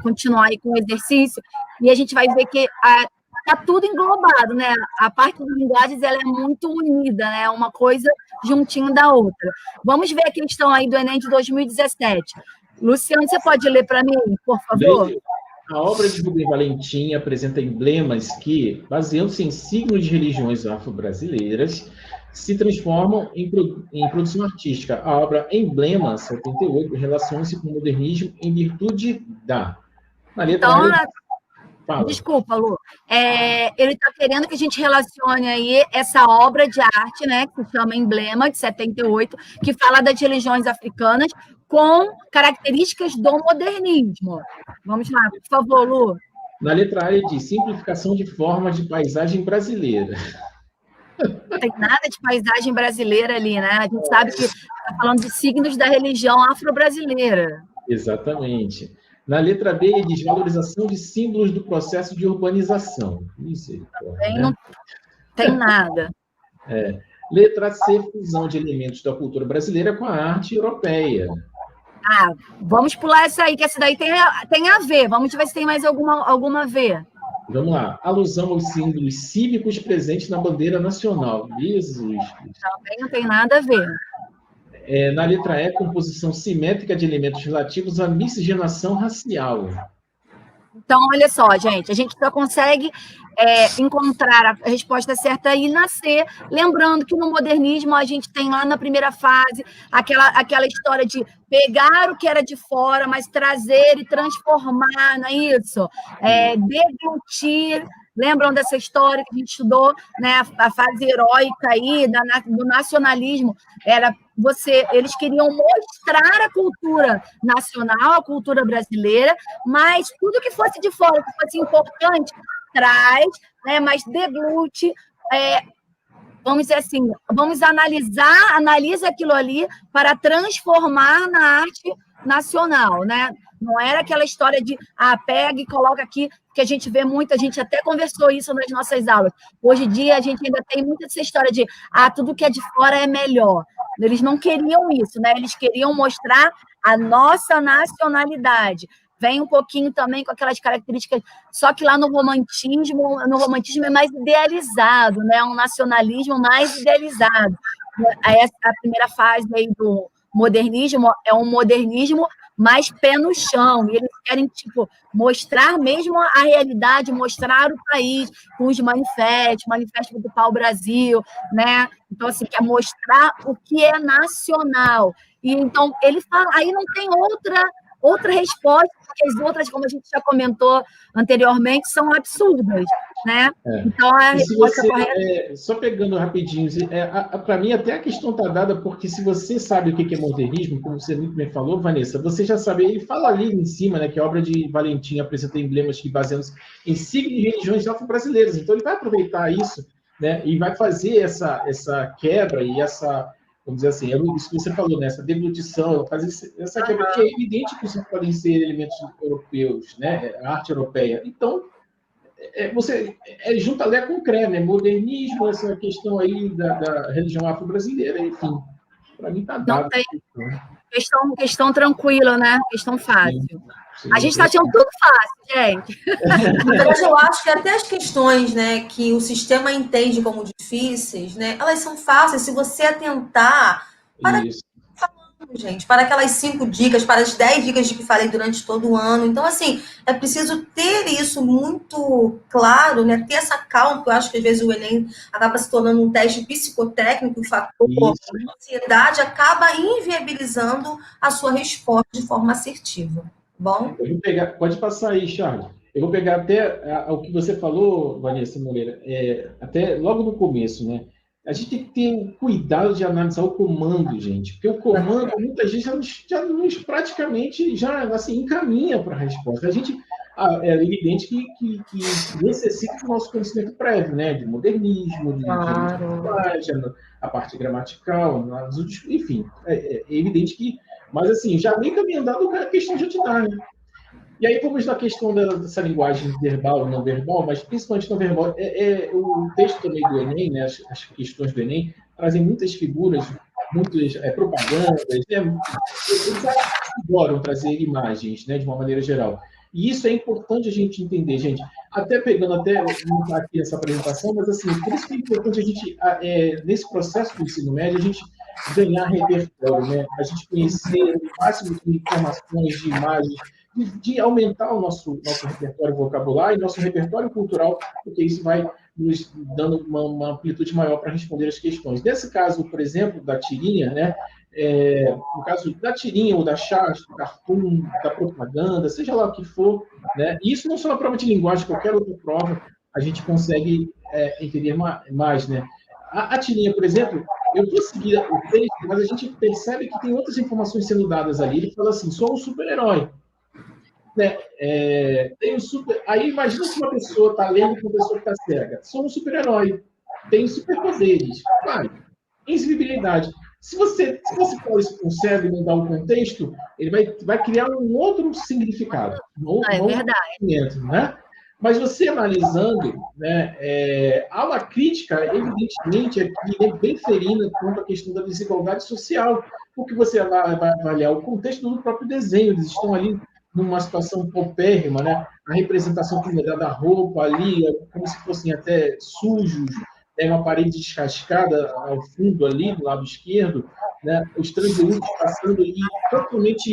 continuar aí com o exercício, e a gente vai ver que está tudo englobado, né? A parte das linguagens, ela é muito unida, né? Uma coisa juntinho da outra. Vamos ver a questão aí do Enem de 2017. Luciano, você pode ler para mim, por favor? A obra de Rubem Valentim apresenta emblemas que, baseando-se em signos de religiões afro-brasileiras, se transformam em produção artística. A obra Emblema 78 relaciona-se com o modernismo em virtude da... Na letra Então, fala. desculpa, Lu. Ele está querendo que a gente relacione aí essa obra de arte, né, que se chama Emblema, de 78, que fala das religiões africanas, com características do modernismo. Vamos lá, por favor, Lu. Na letra A, ele diz simplificação de formas de paisagem brasileira. Não tem nada de paisagem brasileira ali, né? A gente sabe que está falando de signos da religião afro-brasileira. Exatamente. Na letra B, ele diz valorização de símbolos do processo de urbanização. Também não tem nada. Letra C, fusão de elementos da cultura brasileira com a arte europeia. Vamos pular essa aí, que essa daí tem a ver. Vamos ver se tem mais alguma a ver. Vamos lá. Alusão aos símbolos cívicos presentes na bandeira nacional. Jesus. Também não tem nada a ver. Na letra E, composição simétrica de elementos relativos à miscigenação racial. Então, olha só, gente, a gente só consegue encontrar a resposta certa aí na C, lembrando que no modernismo a gente tem lá na primeira fase aquela história de pegar o que era de fora, mas trazer e transformar, não é isso? Deglutir. Lembram dessa história que a gente estudou, né? A fase heróica aí do nacionalismo? Eles queriam mostrar a cultura nacional, a cultura brasileira, mas tudo que fosse de fora, que fosse importante, traz, né? Mas deglute. Vamos dizer assim, analisa aquilo ali para transformar na arte nacional, né? Não era aquela história de pega e coloca aqui, que a gente vê muito, a gente até conversou isso nas nossas aulas. Hoje em dia, a gente ainda tem muita essa história de tudo que é de fora é melhor. Eles não queriam isso, né? Eles queriam mostrar a nossa nacionalidade. Vem um pouquinho também com aquelas características, só que lá no romantismo é mais idealizado, né? Um nacionalismo mais idealizado. A primeira fase aí do modernismo é um modernismo mais pé no chão, e eles querem, mostrar mesmo a realidade, mostrar o país com os manifestos do Pau-Brasil, né? Então, assim, quer mostrar o que é nacional. E, então, ele fala, aí não tem outra resposta, porque as outras, como a gente já comentou anteriormente, são absurdas, né? Então, a resposta correta... Só pegando rapidinho, para mim até a questão está dada, porque se você sabe o que é modernismo, como você muito bem falou, Vanessa, você já sabe, ele fala ali em cima, né, que a obra de Valentim apresenta emblemas que baseiam-se em signos de religiões afro-brasileiras, então ele vai aproveitar isso, né, e vai fazer essa quebra e essa... Vamos dizer assim, isso que você falou, né? Essa deglutição, fazer essa quebra, que é evidente que isso podem ser elementos europeus, né? A arte europeia. Então, você junta Lé com Cré, né? Modernismo, essa questão aí da religião afro-brasileira, enfim. Para mim está dado. Questão tranquila, né? Questão fácil. Sim, a gente está achando tudo fácil, gente. Mas eu acho que até as questões, né, que o sistema entende como difíceis, né, elas são fáceis se você atentar para gente, para aquelas 5 dicas, para as 10 dicas de que falei durante todo o ano. Então, assim, é preciso ter isso muito claro, né? Ter essa calma, porque eu acho que às vezes o Enem acaba se tornando um teste psicotécnico, o fator ansiedade acaba inviabilizando a sua resposta de forma assertiva. Bom? Eu vou pegar, pode passar aí, Charles. Eu vou pegar até o que você falou, Vanessa Moreira, até logo no começo, né? A gente tem que ter cuidado de analisar o comando, gente, porque o comando, muitas vezes, já nos praticamente assim, encaminha para a resposta. A gente, é evidente que necessita do nosso conhecimento prévio, né? De modernismo, de linguagem, a parte gramatical, enfim, é evidente que... Mas, assim, já vem caminhando a questão de dar, né? E aí vamos na questão dessa linguagem verbal e não verbal, mas principalmente não verbal. O texto também do Enem, né, as questões do Enem, trazem muitas figuras, muitas propagandas, né? Eles adoram trazer imagens, né, de uma maneira geral. E isso é importante a gente entender, gente. Até pegando aqui essa apresentação, mas assim, por isso que é importante a gente, nesse processo do ensino médio, a gente ganhar repertório, né? A gente conhecer o máximo de informações, de imagens, de aumentar o nosso repertório vocabulário, nosso repertório cultural, porque isso vai nos dando uma amplitude maior para responder as questões. Nesse caso, por exemplo, da tirinha, né? No caso da tirinha ou da charge, do cartoon, da propaganda, seja lá o que for, né? E isso não só na prova de linguagem, qualquer outra prova, a gente consegue entender mais, né? A tirinha, por exemplo, eu vou seguir o texto, mas a gente percebe que tem outras informações sendo dadas ali. Ele fala assim, sou um super-herói. Né? Aí imagina se uma pessoa está lendo com uma pessoa que está cega. Sou um super-herói. Tenho superpoderes. Vai. Invisibilidade. Se você fala isso com o cego e não dá um contexto, ele vai criar um outro significado. É verdade. Né? Mas você analisando, né, há uma crítica, evidentemente, aqui bem ferina quanto à questão da desigualdade social, porque você vai avaliar o contexto do próprio desenho. Eles estão ali numa situação paupérrima, né? A representação que é da roupa ali, como se fossem até sujos, uma parede descascada ao fundo ali, do lado esquerdo, né? Os transeuntes passando e totalmente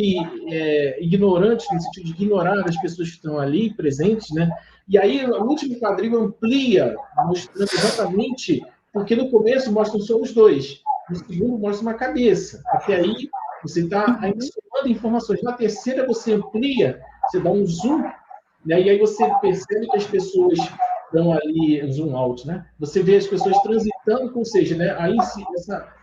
ignorantes, no sentido de ignorar as pessoas que estão ali presentes, né? E aí, o último quadrinho amplia, mostrando exatamente, porque no começo mostram só os dois, no segundo mostra uma cabeça. Até aí, você está adicionando informações. Na terceira, você amplia, você dá um zoom, né? E aí você percebe que as pessoas estão ali, zoom out, né? Você vê as pessoas transitando, ou seja, né? Aí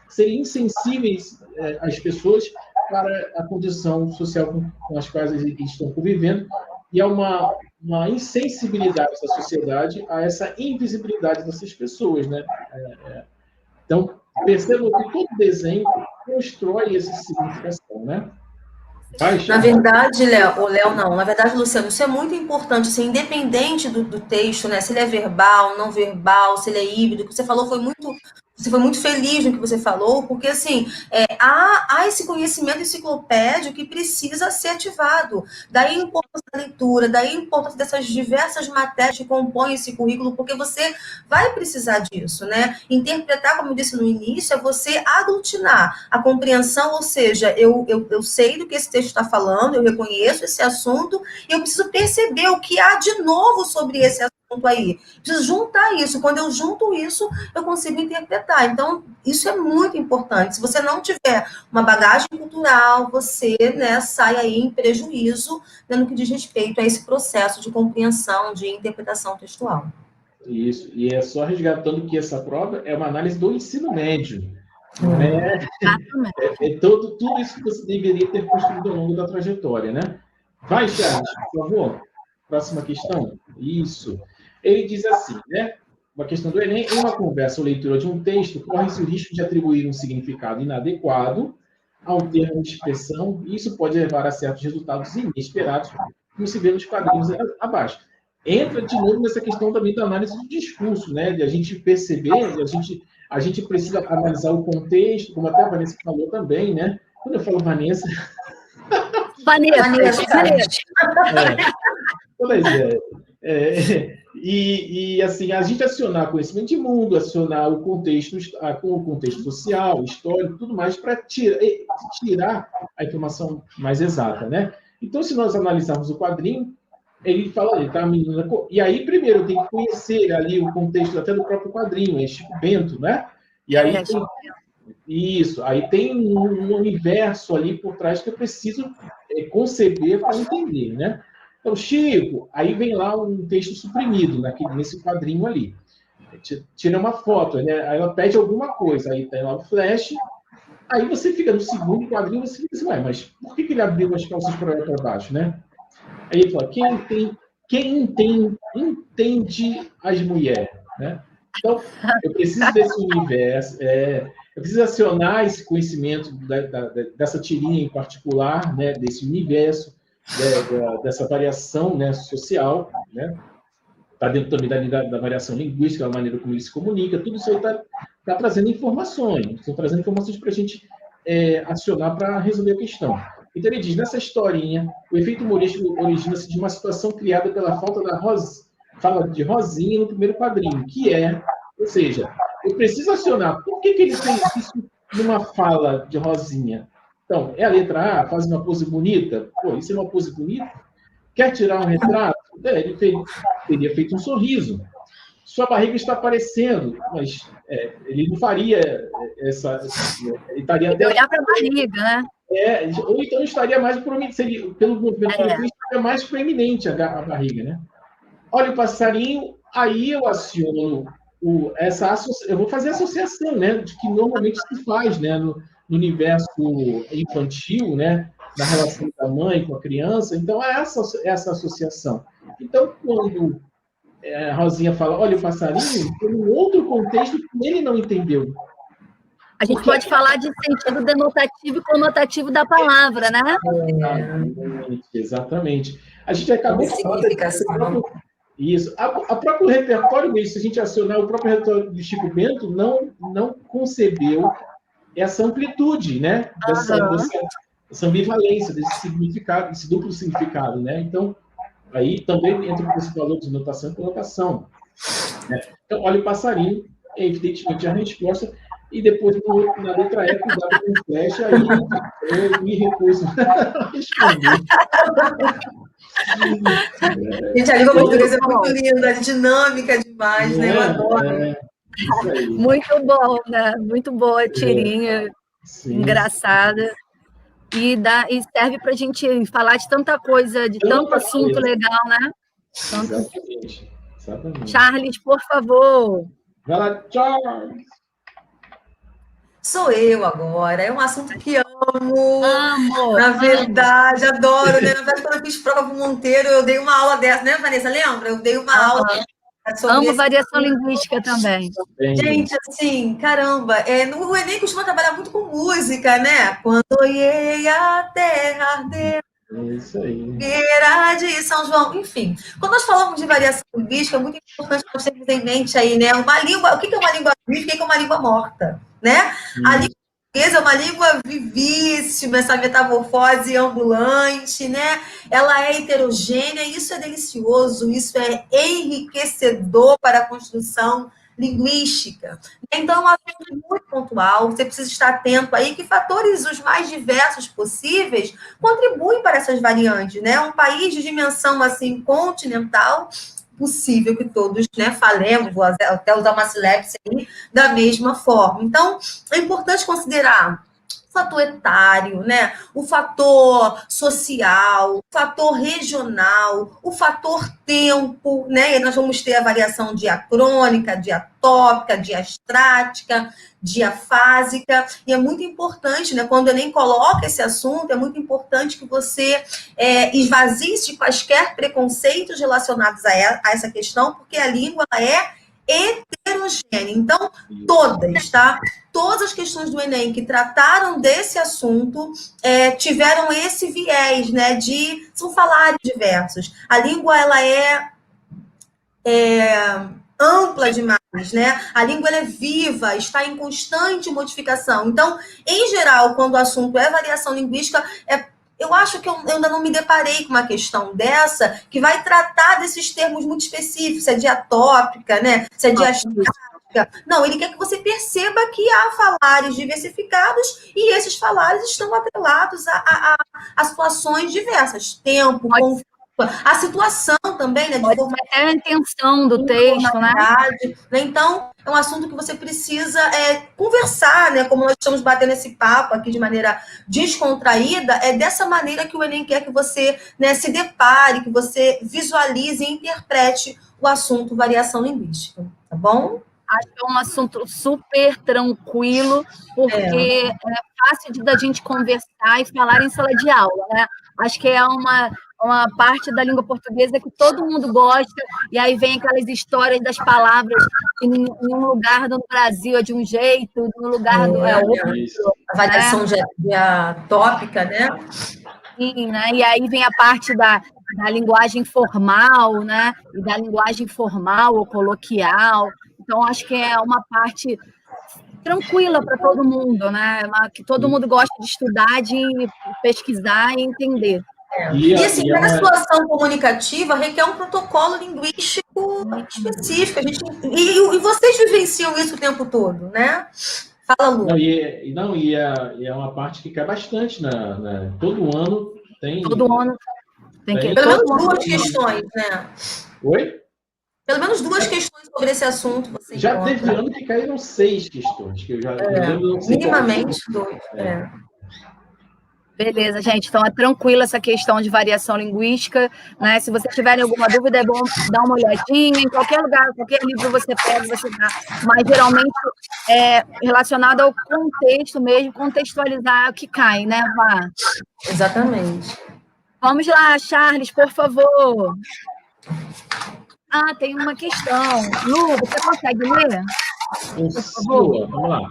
serem insensíveis as pessoas para a condição social com as quais eles estão convivendo, e há uma insensibilidade da sociedade a essa invisibilidade dessas pessoas, né? Então, percebam que todo desenho constrói essa significação, né? Na verdade, Léo, não. Na verdade, Luciano, isso é muito importante, assim, independente do texto, né? Se ele é verbal, não verbal, se ele é híbrido, o que você falou você foi muito feliz no que você falou, porque, assim, há esse conhecimento enciclopédico que precisa ser ativado. Daí a importância da leitura, daí a importância dessas diversas matérias que compõem esse currículo, porque você vai precisar disso, né? Interpretar, como eu disse no início, é você aglutinar a compreensão, ou seja, eu sei do que esse texto está falando, eu reconheço esse assunto, e eu preciso perceber o que há de novo sobre esse assunto aí. Preciso juntar isso. Quando eu junto isso, eu consigo interpretar. Então, isso é muito importante. Se você não tiver uma bagagem cultural, você, né, sai aí em prejuízo, né, no que diz respeito a esse processo de compreensão, de interpretação textual. Isso. E é só resgatando que essa prova é uma análise do ensino médio. Tudo isso que você deveria ter construído ao longo da trajetória, né? Vai, Charles, por favor. Próxima questão. Isso. Ele diz assim, né? Uma questão do Enem, em uma conversa ou leitura de um texto, corre-se o risco de atribuir um significado inadequado a um termo de expressão, e isso pode levar a certos resultados inesperados, como se vê nos quadrinhos abaixo. Entra de novo nessa questão também da análise do discurso, né? De a gente perceber, a gente precisa analisar o contexto, como até a Vanessa falou também, né? Quando eu falo Vanessa... Vanessa. E assim, a gente acionar conhecimento de mundo, acionar o contexto social, histórico, tudo mais, para tirar a informação mais exata, né? Então, se nós analisarmos o quadrinho, ele fala ali, tá, menina? E aí, primeiro, tem que conhecer ali o contexto até do próprio quadrinho, é Chico Bento, né? E aí aí tem um universo ali por trás que eu preciso conceber para entender, né? Então, Chico, aí vem lá um texto suprimido nesse quadrinho ali. Tira uma foto, né? Aí ela pede alguma coisa, aí tem lá o flash, aí você fica no segundo quadrinho, você fica assim, ué, mas por que ele abriu as calças para baixo, né? Aí ele fala, quem entende as mulheres, né? Então, eu preciso desse universo, eu preciso acionar esse conhecimento dessa tirinha em particular, né? Desse universo, dessa variação, né, social, né? Está dentro também da variação linguística, da maneira como ele se comunica, tudo isso aí está trazendo informações, estão trazendo informações para a gente acionar para resolver a questão. Então ele diz, nessa historinha, o efeito humorístico origina-se de uma situação criada pela falta fala de Rosinha no primeiro quadrinho, ou seja, eu preciso acionar, por que ele fez isso numa fala de Rosinha? Então, é a letra A, faz uma pose bonita? Pô, isso é uma pose bonita? Quer tirar um retrato? Ele teria feito um sorriso. Sua barriga está aparecendo, mas ele não faria essa... Ele estaria até... Olhar para a barriga, né? Ou então estaria mais proeminente, pelo movimento estaria mais proeminente a barriga, né? Olha o passarinho, aí eu aciono eu vou fazer a associação, né, de que normalmente se faz, né, no universo infantil, né, na relação da mãe com a criança. Então, é essa associação. Então, quando a Rosinha fala, olha o passarinho, tem um outro contexto que ele não entendeu. A gente pode falar de sentido denotativo e conotativo da palavra, né? Exatamente. A gente acabou de falar isso. A próprio repertório mesmo, se a gente acionar o próprio repertório de Chico Bento, não concebeu essa amplitude, né? Essa ambivalência, desse significado, desse duplo significado, né? Então, aí também entra o que você falou de notação e conotação. Né? Então, olha o passarinho, é evidentemente a resposta, e depois, na letra E, cuidado com flecha, aí eu me recuso a responder. Gente, a língua portuguesa é muito linda, dinâmica demais, né? Eu adoro. Muito bom, né? Muito boa, tirinha, engraçada. E serve para a gente falar de tanta coisa, de tanto assunto legal, né? Exatamente. Charles, por favor. Vai lá, Charles. Sou eu agora, é um assunto que amo. Amo! Na verdade, adoro, né? Na verdade, quando eu fiz prova com o Monteiro, eu dei uma aula dessa, né, Vanessa? Lembra? Eu dei uma aula sobre amo variação linguística também. Gente, assim, caramba, o Enem costuma trabalhar muito com música, né? Quando olhei a terra arder, isso aí. de São João, enfim. Quando nós falamos de variação linguística, é muito importante nós termos em mente aí, né? Uma língua, o que é uma língua viva e o que é uma língua morta, né? A língua portuguesa é uma língua vivíssima, essa metamorfose ambulante, né? Ela é heterogênea, isso é delicioso, isso é enriquecedor para a construção linguística. Então, é um assunto muito pontual, você precisa estar atento aí que fatores os mais diversos possíveis contribuem para essas variantes, né? Um país de dimensão, assim, continental, possível que todos, né, falemos, vou até usar uma sílabus aí, da mesma forma. Então, é importante considerar o fator etário, né? O fator social, o fator regional, o fator tempo, né? E nós vamos ter a variação diacrônica, diatópica, diastrática, diafásica, e é muito importante, né? Quando eu nem coloco esse assunto, é muito importante que você esvazie-se de quaisquer preconceitos relacionados a essa questão, porque a língua é heterogênea. Então, todas as questões do Enem que trataram desse assunto tiveram esse viés, né? São falários diversos. A língua, ela é ampla demais, né? A língua ela é viva, está em constante modificação. Então, em geral, quando o assunto é variação linguística, eu acho que eu ainda não me deparei com uma questão dessa que vai tratar desses termos muito específicos, se é diatópica, né? Se é diastrática. Não, ele quer que você perceba que há falares diversificados e esses falares estão atrelados a situações diversas. Tempo, conflito, a situação também, né? De forma a intenção do texto, né? Então, é um assunto que você precisa conversar, né? Como nós estamos batendo esse papo aqui de maneira descontraída, é dessa maneira que o Enem quer que você, né, se depare, que você visualize e interprete o assunto variação linguística, tá bom? Acho que é um assunto super tranquilo, porque é fácil da gente conversar e falar em sala de aula, né? Acho que é uma parte da língua portuguesa que todo mundo gosta, e aí vem aquelas histórias das palavras que em um lugar do Brasil é de um jeito, no lugar do outro. A variação diatópica, né? Sim, né? E aí vem a parte da linguagem formal, né? E da linguagem formal ou coloquial. Então, acho que é uma parte tranquila para todo mundo, né? Que todo mundo gosta de estudar, de pesquisar e entender. E assim, cada situação comunicativa requer um protocolo linguístico específico. E vocês vivenciam isso o tempo todo, né? Fala, Lu. E é uma parte que cai bastante. Todo ano tem... Todo ano. Tem que... Pelo menos duas questões, né? Oi? Pelo menos duas questões sobre esse assunto. Você já encontra. teve ano que caíram 6 questões, que eu já lembro. Minimamente 2. Beleza, gente. Então, é tranquila essa questão de variação linguística, né? Se vocês tiverem alguma dúvida, é bom dar uma olhadinha. Em qualquer lugar, qualquer livro você pega, você dá. Mas, geralmente, é relacionado ao contexto mesmo, contextualizar o que cai, né, Vá? Exatamente. Vamos lá, Charles, por favor. Ah, tem uma questão. Lu, você consegue ler? Por favor. Vamos lá.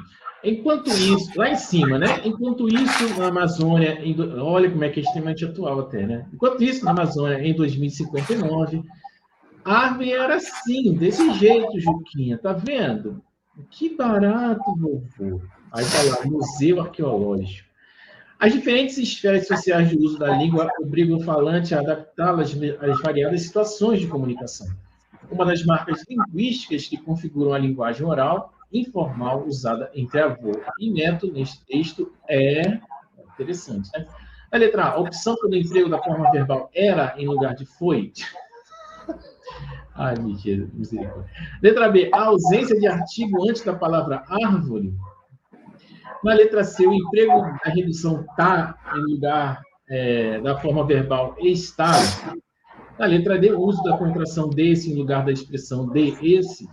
Enquanto isso, lá em cima, né? Enquanto isso, na Amazônia, olha como é que é extremamente atual até, né? Enquanto isso, na Amazônia, em 2059, a árvore era assim, desse jeito, Juquinha, tá vendo? Que barato, vovô. Aí tá lá, Museu Arqueológico. As diferentes esferas sociais de uso da língua obrigam o falante a adaptá-las às variadas situações de comunicação. Uma das marcas linguísticas que configuram a linguagem oral informal usada entre avô e neto neste texto é interessante, né? A letra A, a opção pelo emprego da forma verbal era em lugar de foi. Ai, misericórdia. Letra B, a ausência de artigo antes da palavra árvore. Na letra C, o emprego da redução tá em lugar da forma verbal está. Na letra D, o uso da contração desse em lugar da expressão de esse.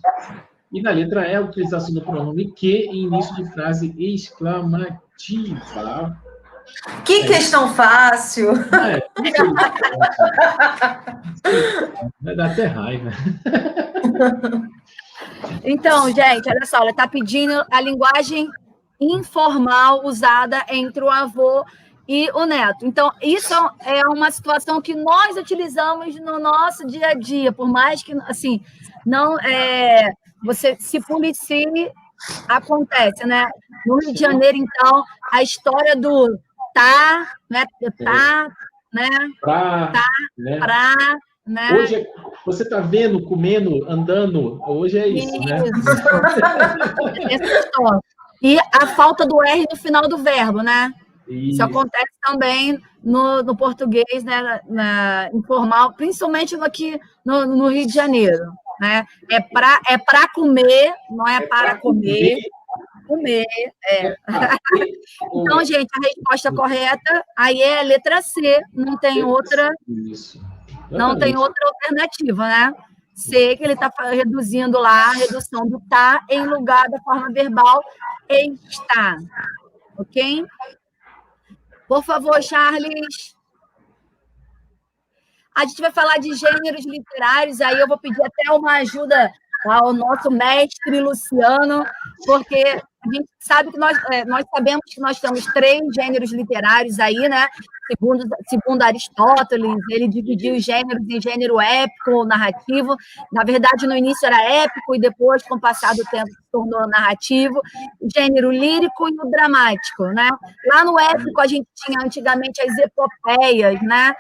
E na letra E, a utilização do pronome que em início de frase exclamativa. Que questão fácil! Vai dar até raiva. Então, gente, olha só, ela está pedindo a linguagem informal usada entre o avô e o neto. Então, isso é uma situação que nós utilizamos no nosso dia a dia, por mais que, assim, não você se policie, acontece, né? No Rio de Janeiro, então, a história do tá, né? Tá, né? Pra, né? Né? Hoje, você está vendo, comendo, andando, hoje é isso, né? E a falta do R no final do verbo, né? Isso acontece também no português, né, informal, principalmente aqui no Rio de Janeiro, né? É para comer, não é para comer. Comer, Então, gente, a resposta correta aí é a letra C, não tem outra. Isso. Não tem outra alternativa, né? C, que ele está reduzindo lá a redução do tá em lugar da forma verbal está. Ok? Por favor, Charles. A gente vai falar de gêneros literários, aí eu vou pedir até uma ajuda ao nosso mestre Luciano, porque a gente sabe que nós sabemos que nós temos 3 gêneros literários aí, né? Segundo Aristóteles, ele dividiu os gêneros em gênero épico ou narrativo. Na verdade, no início era épico e depois, com o passar do tempo, se tornou narrativo. O gênero lírico e o dramático, né? Lá no épico, a gente tinha antigamente as epopeias, né?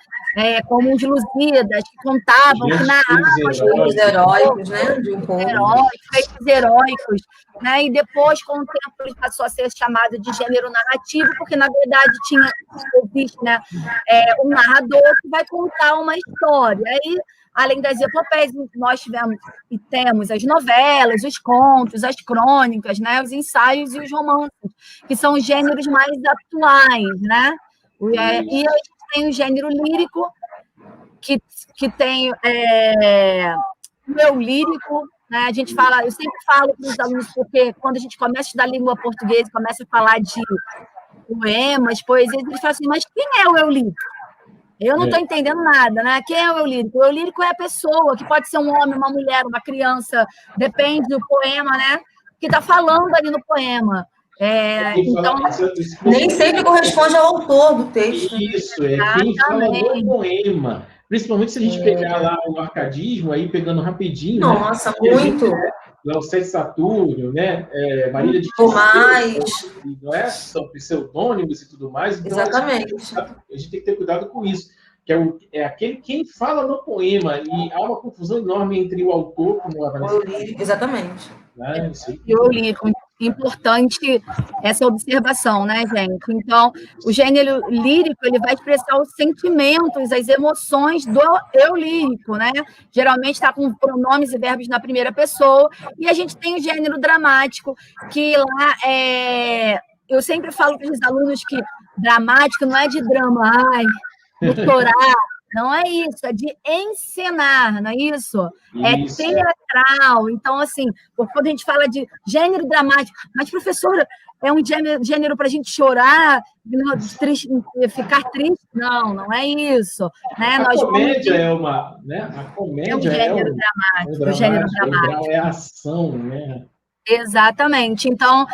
Como os Lusíadas, que contavam, que narravam os heróicos, né? Feitos heróicos, né? E depois, com o tempo, ele passou a ser chamado de gênero narrativo, porque, na verdade, existe, né, um narrador que vai contar uma história. Aí, além das epopeias, nós tivemos e temos as novelas, os contos, as crônicas, né, os ensaios e os romances, que são os gêneros mais atuais, né? E a gente tem o gênero lírico, que tem o eu lírico, né? A gente fala, eu sempre falo para os alunos, porque quando a gente começa a estudar língua portuguesa, começa a falar de poemas, poesias, eles falam assim, mas quem é o eu lírico? Eu não estou entendendo nada, né? Quem é o eu lírico? O eu lírico é a pessoa, que pode ser um homem, uma mulher, uma criança, depende do poema, né? Que está falando ali no poema. Então, nem sempre corresponde ao autor do texto. Isso, quem fala do poema. Principalmente se a gente pegar lá o arcadismo, aí pegando rapidinho. Nossa, né? Muito. Lá o Sete Saturnio, né? Marília de mais. Não é? São pseudônimos e tudo mais. Então, exatamente. A gente tem que ter cuidado com isso. Que é aquele quem fala no poema. E há uma confusão enorme entre o autor, como a Vanessa. Exatamente. né? E o lírico. Importante essa observação, né, gente? Então, o gênero lírico, ele vai expressar os sentimentos, as emoções do eu lírico, né? Geralmente está com pronomes e verbos na primeira pessoa, e a gente tem o gênero dramático, que lá eu sempre falo para os alunos que dramático não é de drama, vou chorar. Não é isso, é de encenar, não é isso? É teatral. Então, assim, quando a gente fala de gênero dramático, mas, professora, é um gênero para a gente chorar, ficar triste? Não, não é isso. Né? A comédia é uma... Né? A comédia é um gênero dramático. Gênero dramático. É ação, né? Exatamente. Então,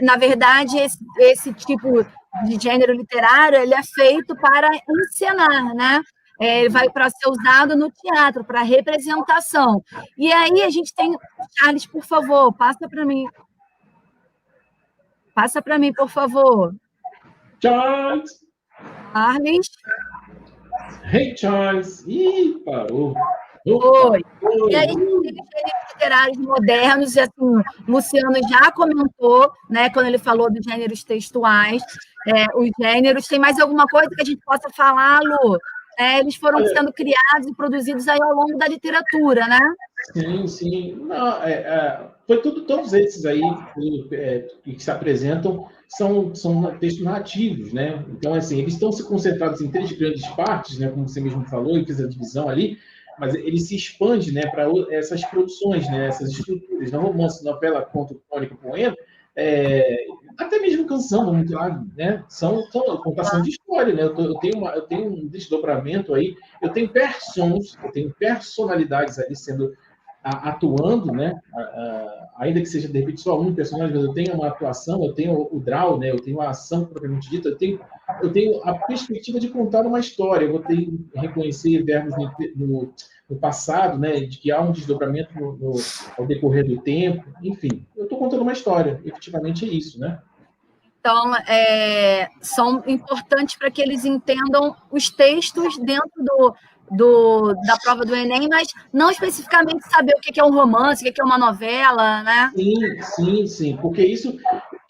na verdade, esse tipo de gênero literário, ele é feito para encenar, né? Ele vai para ser usado no teatro, para representação. E aí a gente tem... Charles, por favor, passa para mim. Passa para mim, por favor. Charles! Charles? Hey, Charles! Ih, parou. Oi. E aí, tem gêneros literários modernos, e assim, Luciano já comentou, né, quando ele falou dos gêneros textuais, os gêneros. Tem mais alguma coisa que a gente possa falar, Lu? Eles foram sendo criados e produzidos aí ao longo da literatura, né? Sim, sim. Não, foi todos esses aí que se apresentam são textos narrativos, né? Então, assim, eles estão se concentrados em 3 grandes partes, né? Como você mesmo falou, e fez a divisão ali, mas ele se expande, né, para essas produções, né, essas estruturas, no romance, novela, conto, crônica, poema, até mesmo canção, vamos lá, né, são contação de história, né, eu tenho um desdobramento aí, eu tenho personalidades ali atuando, né, ainda que seja de repente só um personagem, mas eu tenho uma atuação, eu tenho o draw, né, eu tenho a ação propriamente dita, eu tenho a perspectiva de contar uma história, eu vou ter que reconhecer verbos no passado, né, de que há um desdobramento ao decorrer do tempo, enfim, eu estou contando uma história, efetivamente é isso, né? Então, são importantes para que eles entendam os textos dentro da prova do Enem, mas não especificamente saber o que é um romance, o que é uma novela, né? Sim, porque isso...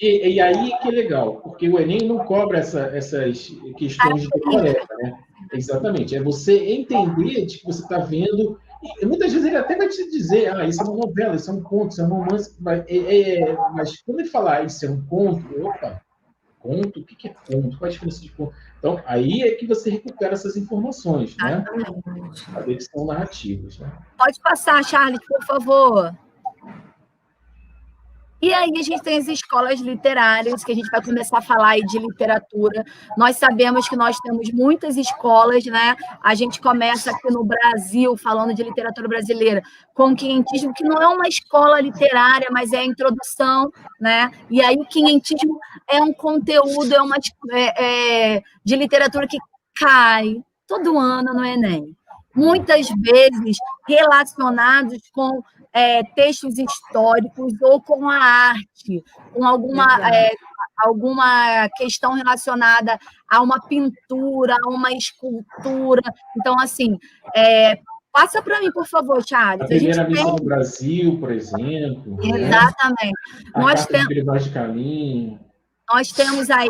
E aí que é legal, porque o Enem não cobra essas questões de tarefa, né? Exatamente, é você entender de que você está vendo... E muitas vezes ele até vai te dizer, isso é uma novela, isso é um conto, isso é um romance, mas quando ele falar isso é um conto, opa, conto? O que é conto? Qual a diferença de conto? Então, aí é que você recupera essas informações, né? Saber que são narrativas, né? Pode passar, Charles, por favor. E aí a gente tem as escolas literárias, que a gente vai começar a falar aí de literatura. Nós sabemos que nós temos muitas escolas, né? A gente começa aqui no Brasil, falando de literatura brasileira, com o quinhentismo, que não é uma escola literária, mas é a introdução, né? E aí o quinhentismo é um conteúdo, de literatura que cai todo ano no Enem. Muitas vezes relacionados com textos históricos ou com a arte, com alguma questão relacionada a uma pintura, a uma escultura. Então, assim, passa para mim, por favor, Charles. A primeira missa do Brasil, por exemplo. Exatamente. Né? Nós temos aí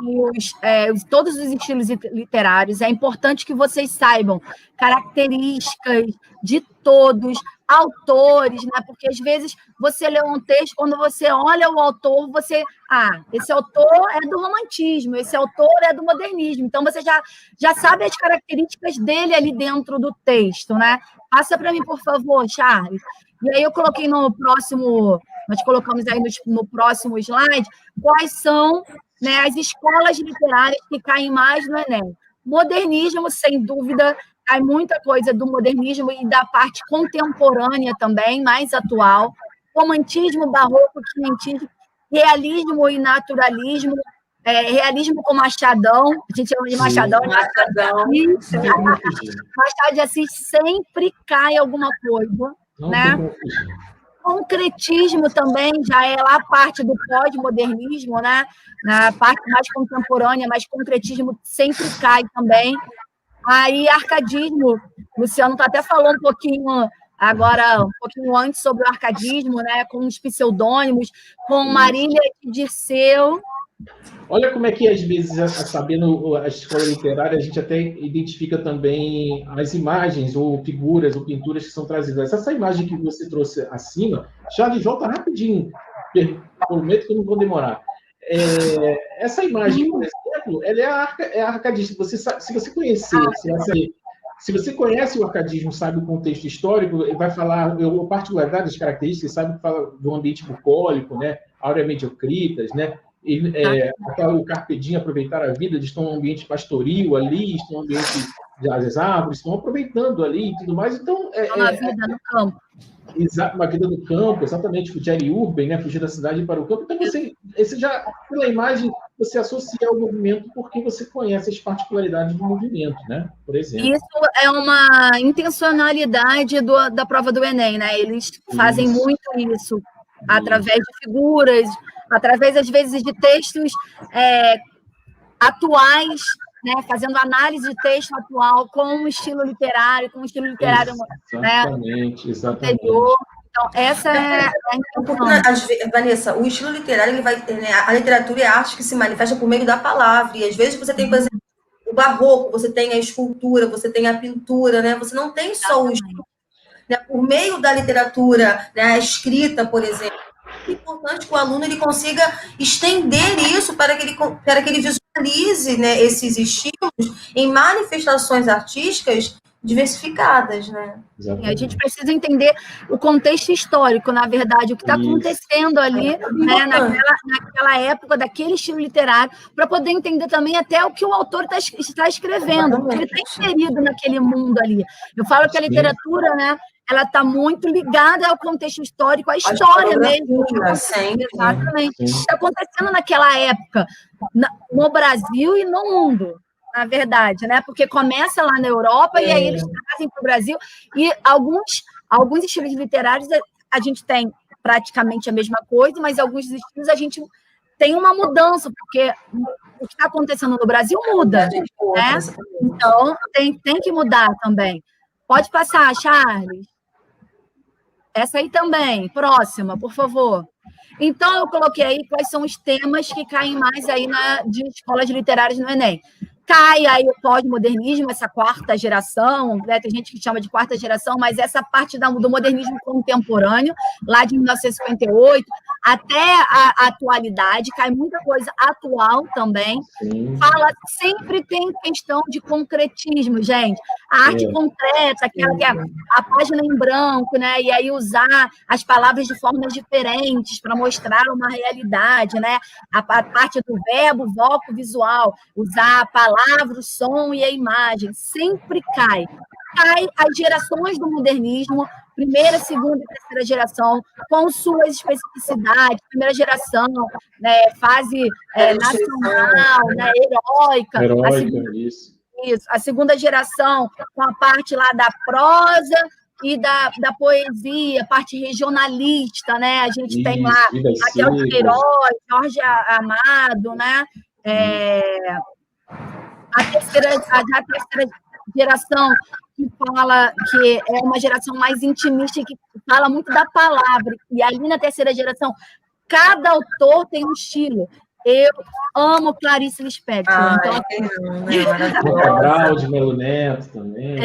todos os estilos literários. É importante que vocês saibam características de todos, autores, né? Porque às vezes você lê um texto, quando você olha o autor, esse autor é do romantismo, esse autor é do modernismo. Então você já sabe as características dele ali dentro do texto, né? Passa para mim, por favor, Charles. E aí eu coloquei nós colocamos aí no próximo slide quais são, né, as escolas literárias que caem mais no Enem. Modernismo, sem dúvida, cai muita coisa do modernismo e da parte contemporânea também, mais atual. Romantismo, barroco, quinhentismo, realismo e naturalismo, realismo com Machadão, a gente chama de Machadão. Machado de Assis sempre cai alguma coisa, né? Concretismo também já é lá parte do pós-modernismo, né? Na parte mais contemporânea, mas concretismo sempre cai também. Aí, arcadismo, Luciano está até falando um pouquinho agora um pouquinho antes sobre o arcadismo, né, com os pseudônimos, com Marília de Dirceu. Olha como é que, às vezes, sabendo a escola literária, a gente até identifica também as imagens, ou figuras, ou pinturas que são trazidas. Essa imagem que você trouxe acima, Charles, volta rapidinho, prometo que eu não vou demorar. Essa imagem, por exemplo, ela é a arcadista. Se você conhecer, se você conhece o arcadismo, sabe o contexto histórico, ele vai falar a particularidade das características, sabe que fala do ambiente bucólico, né? Áurea mediocritas, né? O carpe diem, aproveitar a vida, eles estão num ambiente pastoril ali, estão num ambiente das árvores, estão aproveitando ali e tudo mais. Então, uma vida no campo. Uma vida no campo, exatamente, o Jerry Urban, né? Fugir da cidade para o campo. Então, você já, pela imagem, você associa ao movimento porque você conhece as particularidades do movimento, né? Por exemplo. Isso é uma intencionalidade da prova do Enem, né? Eles fazem muito isso, através de figuras, através, às vezes, de textos atuais, né? Fazendo análise de texto atual com um estilo literário, exatamente. Anterior. Então, essa é a intenção. Vanessa, o estilo literário, ele vai, né, a literatura é a arte que se manifesta por meio da palavra, e às vezes você tem, por exemplo, o barroco, você tem a escultura, você tem a pintura, né? Você não tem só o estilo, né? Por meio da literatura, né, a escrita, por exemplo, é importante que o aluno ele consiga estender isso para que ele visualize, né, esses estilos em manifestações artísticas diversificadas, né? E a gente precisa entender o contexto histórico, na verdade, o que está acontecendo ali, né, naquela época, daquele estilo literário, para poder entender também até o que o autor está escrevendo, porque ele está inserido naquele mundo ali. Eu falo que a literatura, né, ela está muito ligada ao contexto histórico, à história mesmo. Exatamente. Está acontecendo naquela época, no Brasil e no mundo, na verdade, né? Porque começa lá na Europa e aí eles trazem para o Brasil. E alguns estilos literários a gente tem praticamente a mesma coisa, mas alguns estilos a gente tem uma mudança, porque o que está acontecendo no Brasil muda, né? Então, tem que mudar também. Pode passar, Charles. Essa aí também. Próxima, por favor. Então, eu coloquei aí quais são os temas que caem mais aí de escolas literárias no Enem. Cai aí o pós-modernismo, essa quarta geração, né? Tem gente que chama de quarta geração, mas essa parte do modernismo contemporâneo, lá de 1958, até a atualidade, cai muita coisa atual também. Fala, sempre tem questão de concretismo, gente. A arte concreta, aquela que é a página em branco, né? E aí usar as palavras de formas diferentes para mostrar uma realidade, né? A parte do verbo, voco, visual, usar a palavra, o som e a imagem, sempre cai. Cai as gerações do modernismo, primeira, segunda e terceira geração, com suas especificidades, primeira geração, né, fase nacional, né, heróica. Isso. A segunda geração, com a parte lá da prosa e da poesia, parte regionalista, né? A gente tem lá Raquel Queiroz, Jorge Amado, né? A terceira geração, que fala que é uma geração mais intimista, que fala muito da palavra. E ali na terceira geração, cada autor tem um estilo. Eu amo Clarice Lispector. João Cabral, de Melo Neto também.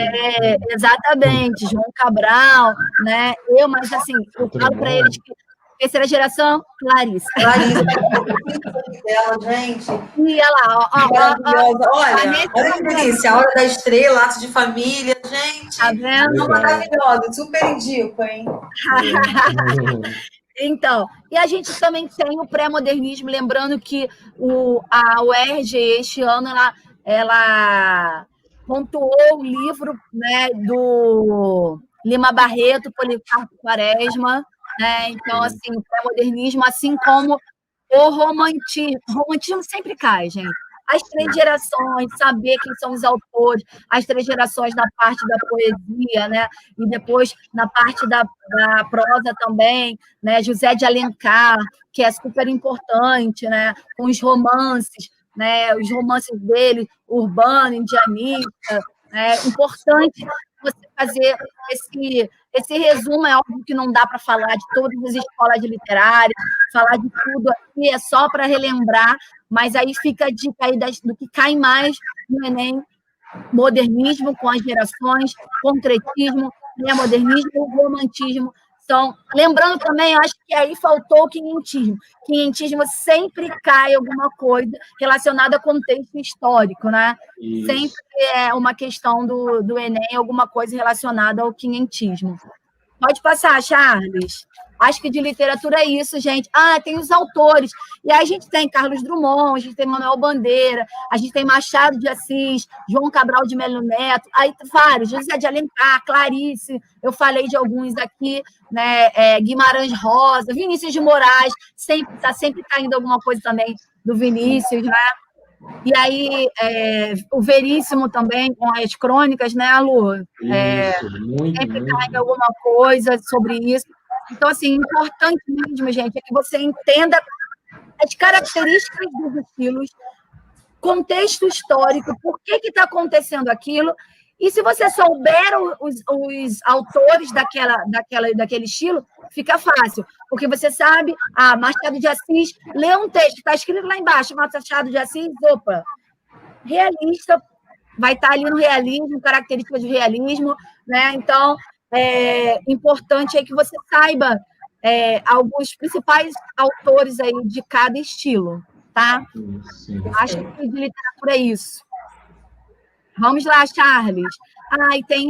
Exatamente, João Cabral, né? Mas assim, eu falo para eles que terceira geração, Clarice. Dela, gente. E olha lá, maravilhosa. Olha que delícia, a Hora da Estrela, Laços de Família, gente. Tá vendo? Maravilhosa, super indico, hein? Então, e a gente também tem o pré-modernismo, lembrando que a UERJ, este ano, ela pontuou o livro, né, do Lima Barreto, Policarpo Quaresma, né? Então, assim, o pré-modernismo, assim como o romantismo sempre cai, gente. As três gerações, saber quem são os autores, as três gerações na parte da poesia, né? E depois na parte da prosa também, né? José de Alencar, que é super importante, né? Com os romances, né? Os romances dele, urbano, indianista, importante você fazer esse resumo. É óbvio que não dá para falar de todas as escolas literárias, falar de tudo aqui, é só para relembrar, mas aí fica a dica aí do que cai mais no Enem: modernismo com as gerações, concretismo, modernismo e romantismo. Lembrando também, eu acho que aí faltou o quinhentismo. Quinhentismo sempre cai alguma coisa relacionada a contexto histórico, né? Isso. Sempre é uma questão do Enem, alguma coisa relacionada ao quinhentismo. Pode passar, Charles. Acho que de literatura é isso, gente. Tem os autores. E aí a gente tem Carlos Drummond, a gente tem Manuel Bandeira, a gente tem Machado de Assis, João Cabral de Melo Neto, aí vários, José de Alencar, Clarice, eu falei de alguns aqui, né? Guimarães Rosa, Vinícius de Moraes, está sempre caindo alguma coisa também do Vinícius, né? E aí, o Veríssimo também, com as crônicas, né, Lu? Sempre cai alguma coisa sobre isso. Então, assim, importante mesmo, gente, é que você entenda as características dos estilos, contexto histórico, por que está acontecendo aquilo, e se você souber os autores daquele estilo, fica fácil, porque você sabe, Machado de Assis, lê um texto, está escrito lá embaixo, Machado de Assis, realista, vai estar ali no realismo, características do realismo, né? Então, importante é que você saiba alguns principais autores aí de cada estilo, tá? Sim. Acho que de literatura é isso. Vamos lá, Charles. E tem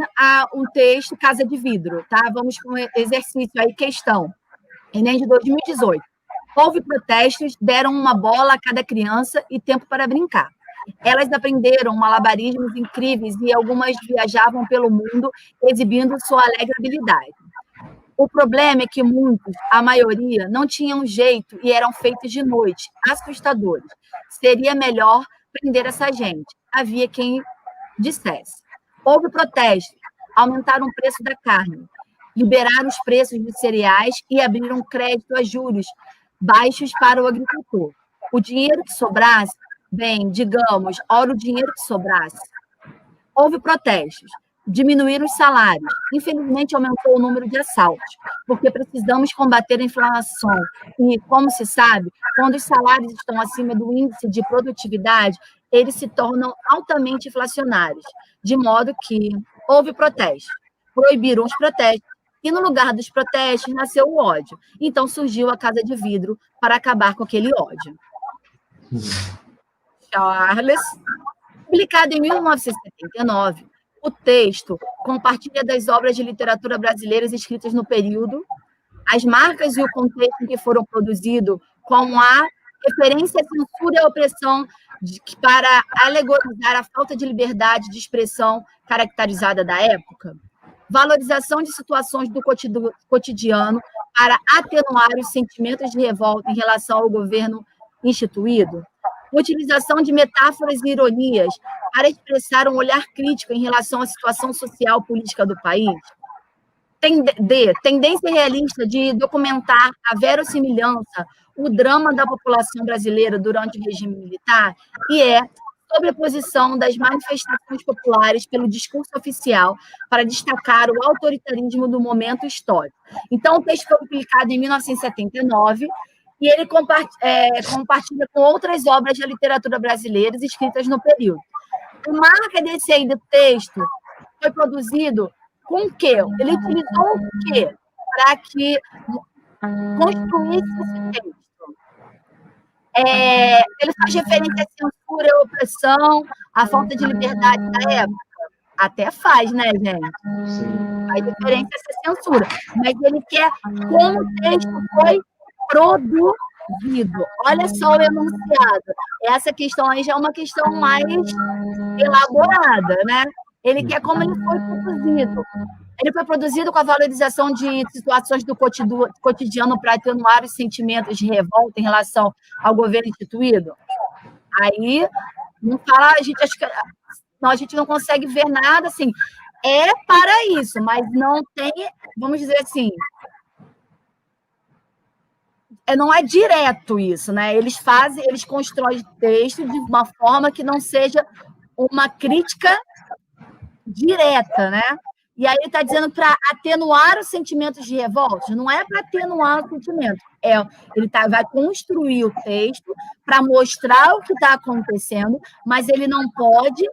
um texto, Casa de Vidro, tá? Vamos com o exercício aí, questão. Enem de 2018. Houve protestos, deram uma bola a cada criança e tempo para brincar. Elas aprenderam malabarismos incríveis e algumas viajavam pelo mundo exibindo sua alegre habilidade. O problema é que muitos, a maioria, não tinham jeito e eram feitos de noite, assustadores. Seria melhor prender essa gente. Havia quem dissesse. Houve protestos, aumentaram o preço da carne, liberaram os preços dos cereais e abriram crédito a juros baixos para o agricultor. O dinheiro que sobrasse, digamos, ora o dinheiro que sobrasse. Houve protestos, diminuíram os salários. Infelizmente, aumentou o número de assaltos, porque precisamos combater a inflação. E, como se sabe, quando os salários estão acima do índice de produtividade, eles se tornam altamente inflacionários, de modo que houve protestos, proibiram os protestos, e no lugar dos protestos nasceu o ódio. Então surgiu a Casa de Vidro para acabar com aquele ódio. Charles, publicado em 1979, o texto compartilha das obras de literatura brasileiras escritas no período, as marcas e o contexto em que foram produzidos, com a referência à censura e à opressão para alegorizar a falta de liberdade de expressão caracterizada da época, valorização de situações do cotidiano para atenuar os sentimentos de revolta em relação ao governo instituído, utilização de metáforas e ironias para expressar um olhar crítico em relação à situação social e política do país. Tendência realista de documentar a verossimilhança, o drama da população brasileira durante o regime militar, e sobreposição das manifestações populares pelo discurso oficial para destacar o autoritarismo do momento histórico. Então, o texto foi publicado em 1979, e ele compartilha com outras obras da literatura brasileira escritas no período. A marca desse aí do texto foi produzido com o quê? Ele utilizou o quê para que construísse esse texto? Ele faz referência à censura, à opressão, à falta de liberdade da época? Até faz, né, gente? Sim. Faz referência a essa censura. Mas ele quer como o texto foi produzido. Olha só o enunciado. Essa questão aí já é uma questão mais elaborada, né? Ele quer como ele foi produzido. Ele foi produzido com a valorização de situações do cotidiano para atenuar os sentimentos de revolta em relação ao governo instituído. Aí, não fala, a gente não consegue ver nada assim. É para isso, mas não tem, vamos dizer assim, não é direto isso, né? Eles constroem texto de uma forma que não seja uma crítica direta, né? E aí ele está dizendo para atenuar os sentimentos de revolta. Não é para atenuar o sentimento. Ele vai construir o texto para mostrar o que está acontecendo, mas ele não pode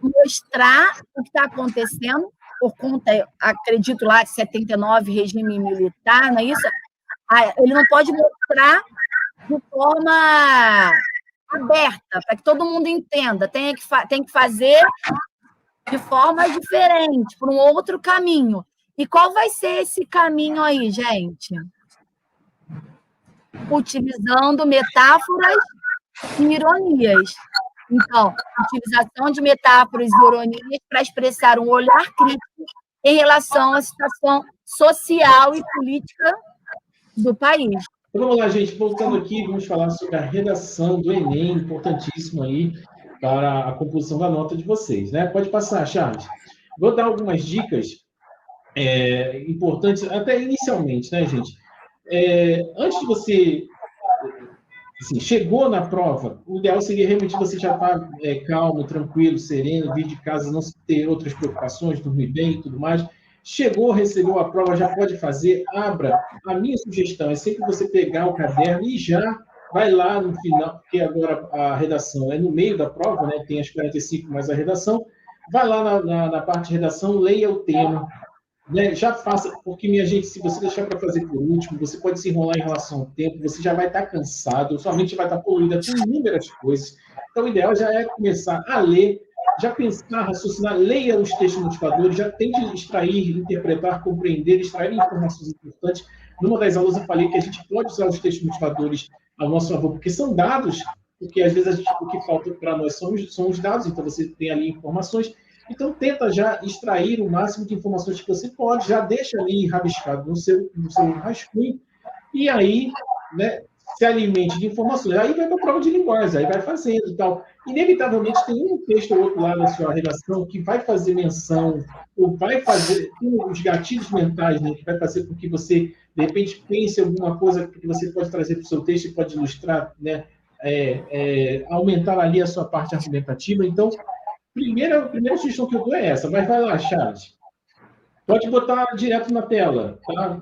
mostrar o que está acontecendo por conta, acredito lá, de 79, regime militar, não é isso? Ele não pode mostrar de forma aberta, para que todo mundo entenda. Tem que fazer de forma diferente, por um outro caminho. E qual vai ser esse caminho aí, gente? Utilizando metáforas e ironias. Então, utilização de metáforas e ironias para expressar um olhar crítico em relação à situação social e política do país. Então, vamos lá, gente. Voltando aqui, vamos falar sobre a redação do Enem, importantíssimo aí para a composição da nota de vocês, né? Pode passar, Charles. Vou dar algumas dicas importantes, até inicialmente, né, gente? Antes de você... Assim, chegou na prova, o ideal seria realmente você já estar calmo, tranquilo, sereno, vir de casa, não ter outras preocupações, dormir bem e tudo mais. Chegou, recebeu a prova, já pode fazer, abra. A minha sugestão é sempre você pegar o caderno e já vai lá no final, porque agora a redação é no meio da prova, né? Tem as 45 mais a redação. Vai lá na parte de redação, leia o tema. Né? Já faça, porque, minha gente, se você deixar para fazer por último, você pode se enrolar em relação ao tempo, você já vai estar cansado, sua mente vai estar poluída com inúmeras coisas. Então, o ideal já é começar a ler, já pensar, raciocinar, leia os textos motivadores, já tente extrair, interpretar, compreender, extrair informações importantes. Numa das aulas eu falei que a gente pode usar os textos motivadores ao nosso favor, porque são dados, porque às vezes o que falta para nós são os dados, então você tem ali informações. Então, tenta já extrair o máximo de informações que você pode, já deixa ali rabiscado no seu rascunho, e aí, né, se alimente de informações. Aí vai para a prova de linguagem, aí vai fazendo e tal. Inevitavelmente, tem um texto ou outro lá na sua redação que vai fazer menção, ou vai fazer os gatilhos mentais, né, que vai fazer com que você, de repente, pense alguma coisa que você pode trazer para o seu texto e pode ilustrar, né, aumentar ali a sua parte argumentativa. Então, a primeira sugestão que eu dou é essa. Mas vai lá, Charles. Pode botar direto na tela. Tá?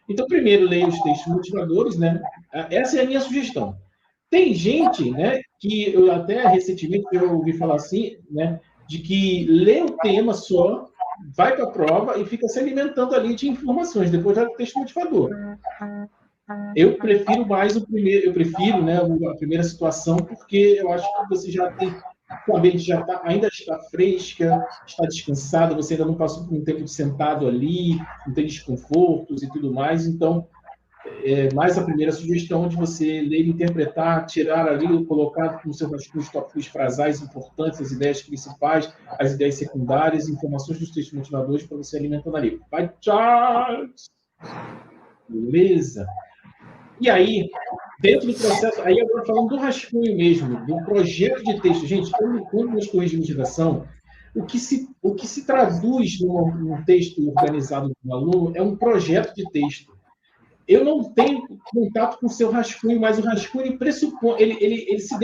Então, primeiro, leia os textos motivadores. Né? Essa é a minha sugestão. Tem gente, né, que eu até recentemente eu ouvi falar assim, né, de que lê o tema só, vai para a prova e fica se alimentando ali de informações. Depois vai para o texto motivador. Eu prefiro mais o primeiro, né, a primeira situação, porque eu acho que você já tem... Sua mente ainda está fresca, está descansada, você ainda não passou por um tempo de sentado ali, não tem desconfortos e tudo mais. Então, mais a primeira sugestão de você ler, interpretar, tirar ali, colocar no seu rascunho os tópicos frasais importantes, as ideias principais, as ideias secundárias, informações dos textos motivadores para você alimentando ali. Vai, Charles! Beleza? E aí, dentro do processo, aí agora falando do rascunho mesmo, do projeto de texto. Gente, quando nós corrigimos redação, o que se traduz num texto organizado do aluno é um projeto de texto. Eu não tenho contato com o seu rascunho, mas o rascunho pressupõe, ele se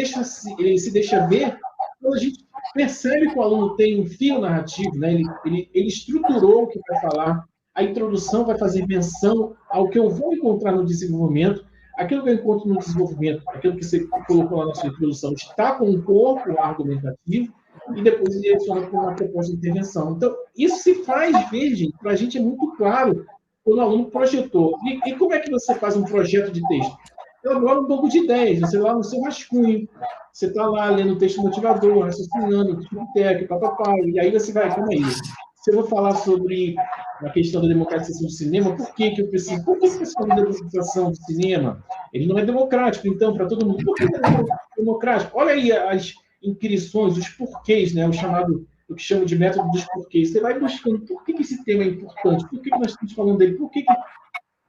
deixa ver quando a gente percebe que o aluno tem um fio narrativo, né? Ele estruturou o que vai falar. A introdução vai fazer menção ao que eu vou encontrar no desenvolvimento. Aquilo que eu encontro no desenvolvimento, aquilo que você colocou lá na sua introdução, está com um corpo argumentativo e depois ele adiciona com uma proposta de intervenção. Então, isso se faz ver, gente, para a gente é muito claro quando o aluno projetou. E como é que você faz um projeto de texto? Elabora um banco de ideias, você lá no seu rascunho, você está lá lendo o texto motivador, raciocinando, tipo técnico, papapá, e aí você vai, calma aí. Se eu vou falar sobre a questão da democratização do cinema, por que eu preciso? Por que essa democratização do cinema? Ele não é democrático, então, para todo mundo. Por que não é democrático? Olha aí as inquirições, os porquês, né? O que chamo de método dos porquês. Você vai buscando por que esse tema é importante, por que nós estamos falando dele, por que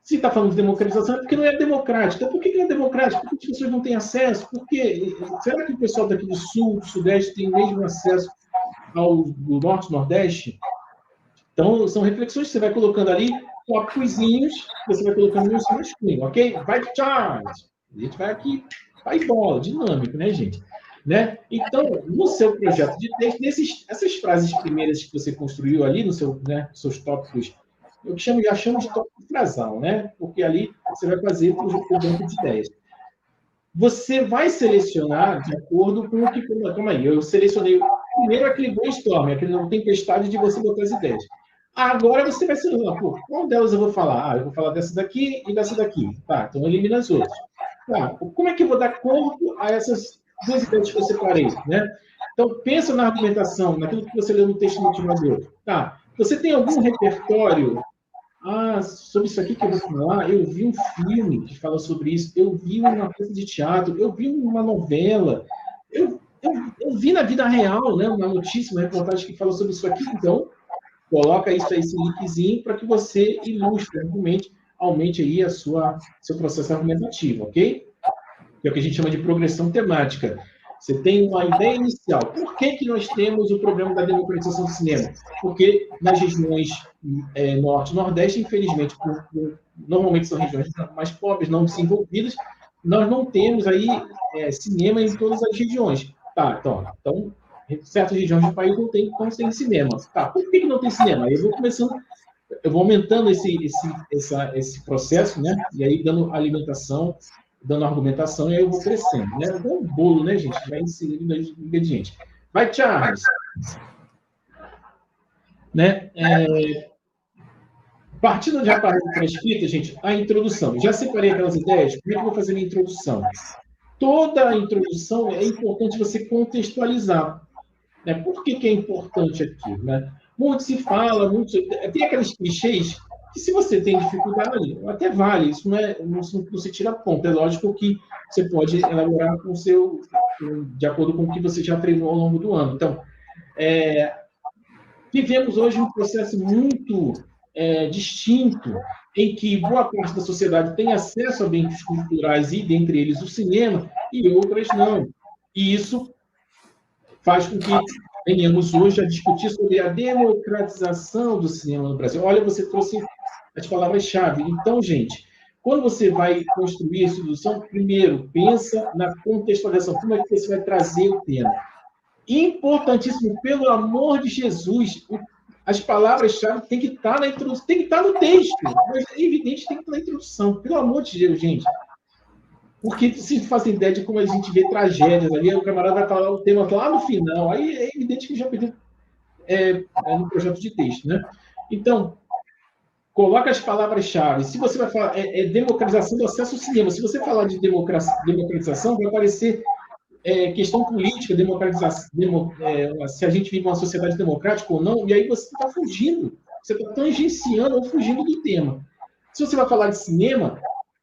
se está falando de democratização é porque não é democrático. Então, por que não é democrático? Porque as pessoas não têm acesso? Será que o pessoal daqui do Sul, do Sudeste, tem o mesmo acesso ao do Norte, Nordeste? Então, são reflexões que você vai colocando ali, tópicozinhos, você vai colocando no seu rascunho, ok? Vai, Charles! A gente vai aqui, vai bola, dinâmico, né, gente? né? Então, no seu projeto de texto, essas frases primeiras que você construiu ali no seu, né, seus tópicos, eu já chamo de tópico frasal, né? Porque ali você vai fazer o banco de ideias. Você vai selecionar de acordo com o que... Calma aí, eu selecionei primeiro aquele brainstorm, aquela tempestade de você botar as ideias. Agora você vai selecionar, pô, qual delas eu vou falar? Eu vou falar dessa daqui e dessa daqui. Tá, então elimina as outras. Tá, como é que eu vou dar corpo a essas duas ideias que eu separei, né? Então, pensa na argumentação, naquilo que você leu no texto motivador. Tá, você tem algum repertório? Sobre isso aqui que eu vou falar, eu vi um filme que fala sobre isso, eu vi uma peça de teatro, eu vi uma novela, eu vi na vida real, né, uma notícia, uma reportagem que fala sobre isso aqui, então, coloca isso aí, esse linkzinho, para que você ilustre, aumente aí seu processo argumentativo, ok? Que é o que a gente chama de progressão temática. Você tem uma ideia inicial. Por que nós temos o problema da democratização do cinema? Porque nas regiões norte e nordeste, infelizmente, normalmente são regiões mais pobres, não desenvolvidas, nós não temos aí cinema em todas as regiões. Tá, então certas regiões do país não tem cinema. Tá, por que não tem cinema? Aí eu vou aumentando esse processo, né? E aí dando alimentação, dando argumentação, e aí eu vou crescendo, né? É um bolo, né, gente? Vai inserindo os ingredientes. Vai, Charles. Né? Partindo já para a escrita, gente, a introdução. Eu já separei aquelas ideias, como é que eu vou fazer a minha introdução? Toda a introdução é importante você contextualizar. Né? Por que é importante aqui? Né? Muito se fala, tem aqueles clichês que, se você tem dificuldade, até vale, isso não se tira ponto. É lógico que você pode elaborar de acordo com o que você já treinou ao longo do ano. Então, vivemos hoje um processo muito distinto, em que boa parte da sociedade tem acesso a bens culturais, e dentre eles o cinema, e outras não. E isso faz com que venhamos hoje a discutir sobre a democratização do cinema no Brasil. Olha, você trouxe as palavras-chave. Então, gente, quando você vai construir a introdução, primeiro, pensa na contextualização. Como é que você vai trazer o tema? Importantíssimo, pelo amor de Jesus, as palavras-chave têm que estar na introdução, tem que estar no texto, mas é evidente que tem que estar na introdução. Pelo amor de Deus, gente. Porque se fazem ideia de como a gente vê tragédias ali, o camarada vai falar o tema lá no final, aí é evidente que já perdeu no projeto de texto, né? Então, coloca as palavras-chave. Se você vai falar democratização do acesso ao cinema, se você falar de democratização, vai aparecer questão política, democratização, se a gente vive uma sociedade democrática ou não, e aí você está fugindo, você está tangenciando ou fugindo do tema. Se você vai falar de cinema,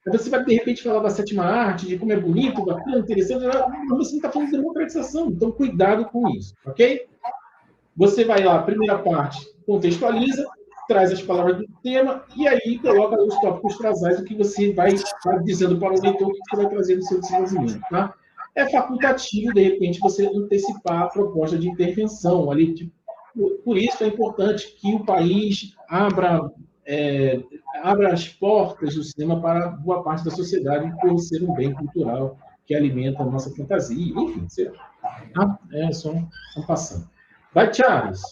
você vai, de repente, falar da sétima arte, de como é bonito, bacana, interessante, mas você não está falando de democratização, então cuidado com isso, ok? Você vai lá, primeira parte, contextualiza, traz as palavras do tema, e aí coloca os tópicos frasais, o que você vai dizendo para o leitor, o que você vai trazer no seu desenvolvimento, tá? É facultativo, de repente, você antecipar a proposta de intervenção. Ali, por isso é importante que o país abra as portas do cinema para boa parte da sociedade, por ser um bem cultural que alimenta a nossa fantasia, enfim, sei lá. Só passando. Vai, Charles.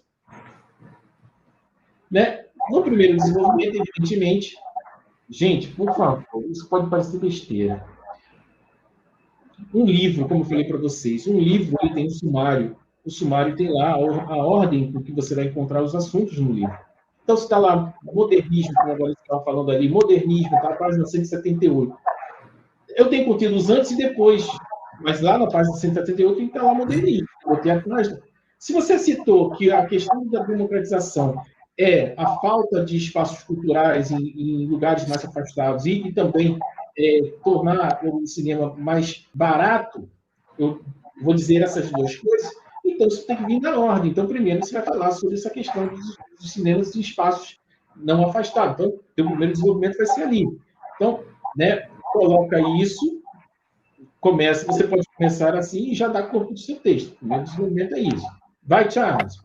Né? No primeiro desenvolvimento, evidentemente, gente, por favor, isso pode parecer besteira. Um livro, como eu falei para vocês, um livro ele tem um sumário. O sumário tem lá a ordem com que você vai encontrar os assuntos no livro. Então, se está lá modernismo, como agora você estava falando ali, modernismo, está na página 178. Eu tenho conteúdos antes e depois, mas lá na página 178 tem que estar lá modernismo. Se você citou que a questão da democratização é a falta de espaços culturais em lugares mais afastados e também tornar o cinema mais barato, eu vou dizer essas duas coisas, então isso tem que vir na ordem. Então, primeiro, você vai falar sobre essa questão dos cinemas em espaços não afastados. Então, o primeiro desenvolvimento vai ser ali. Então, né, coloca isso, você pode começar assim e já dá corpo do seu texto. O primeiro desenvolvimento é isso. Vai, Charles.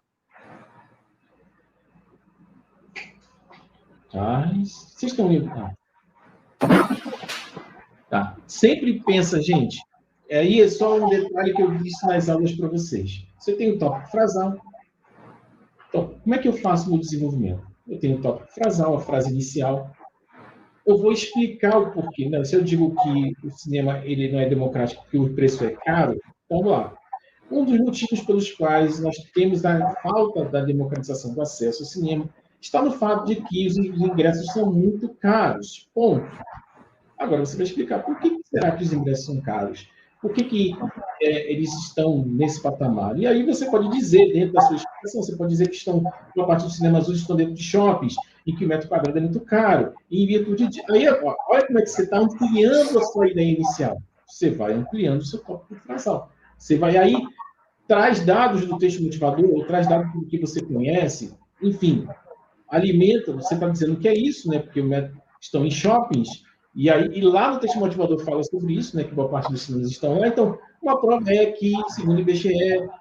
Vocês estão indo? Tá. Sempre pensa, gente, Aí é só um detalhe que eu disse nas aulas para vocês. Você tem um tópico frasal. Então, como é que eu faço no desenvolvimento? Eu tenho um tópico frasal, a frase inicial. Eu vou explicar o porquê. Né? Se eu digo que o cinema ele não é democrático porque o preço é caro, então vamos lá. Um dos motivos pelos quais nós temos a falta da democratização do acesso ao cinema está no fato de que os ingressos são muito caros. Ponto. Agora, você vai explicar por que será que os ingressos são caros? Por que eles estão nesse patamar? E aí você pode dizer, dentro da sua explicação, você pode dizer que estão, uma parte dos cinemas hoje estão dentro de shoppings, e que o metro quadrado é muito caro. E em virtude de... Aí, ó, olha como é que você está ampliando a sua ideia inicial. Você vai ampliando o seu tópico frasal. Você vai aí, traz dados do texto motivador, ou traz dados do que você conhece, enfim, alimenta, você está dizendo que é isso, né? Porque estão em shoppings, e lá no texto motivador fala sobre isso, né? Que boa parte dos cinemas estão lá. Então, uma prova é que, segundo o IBGE,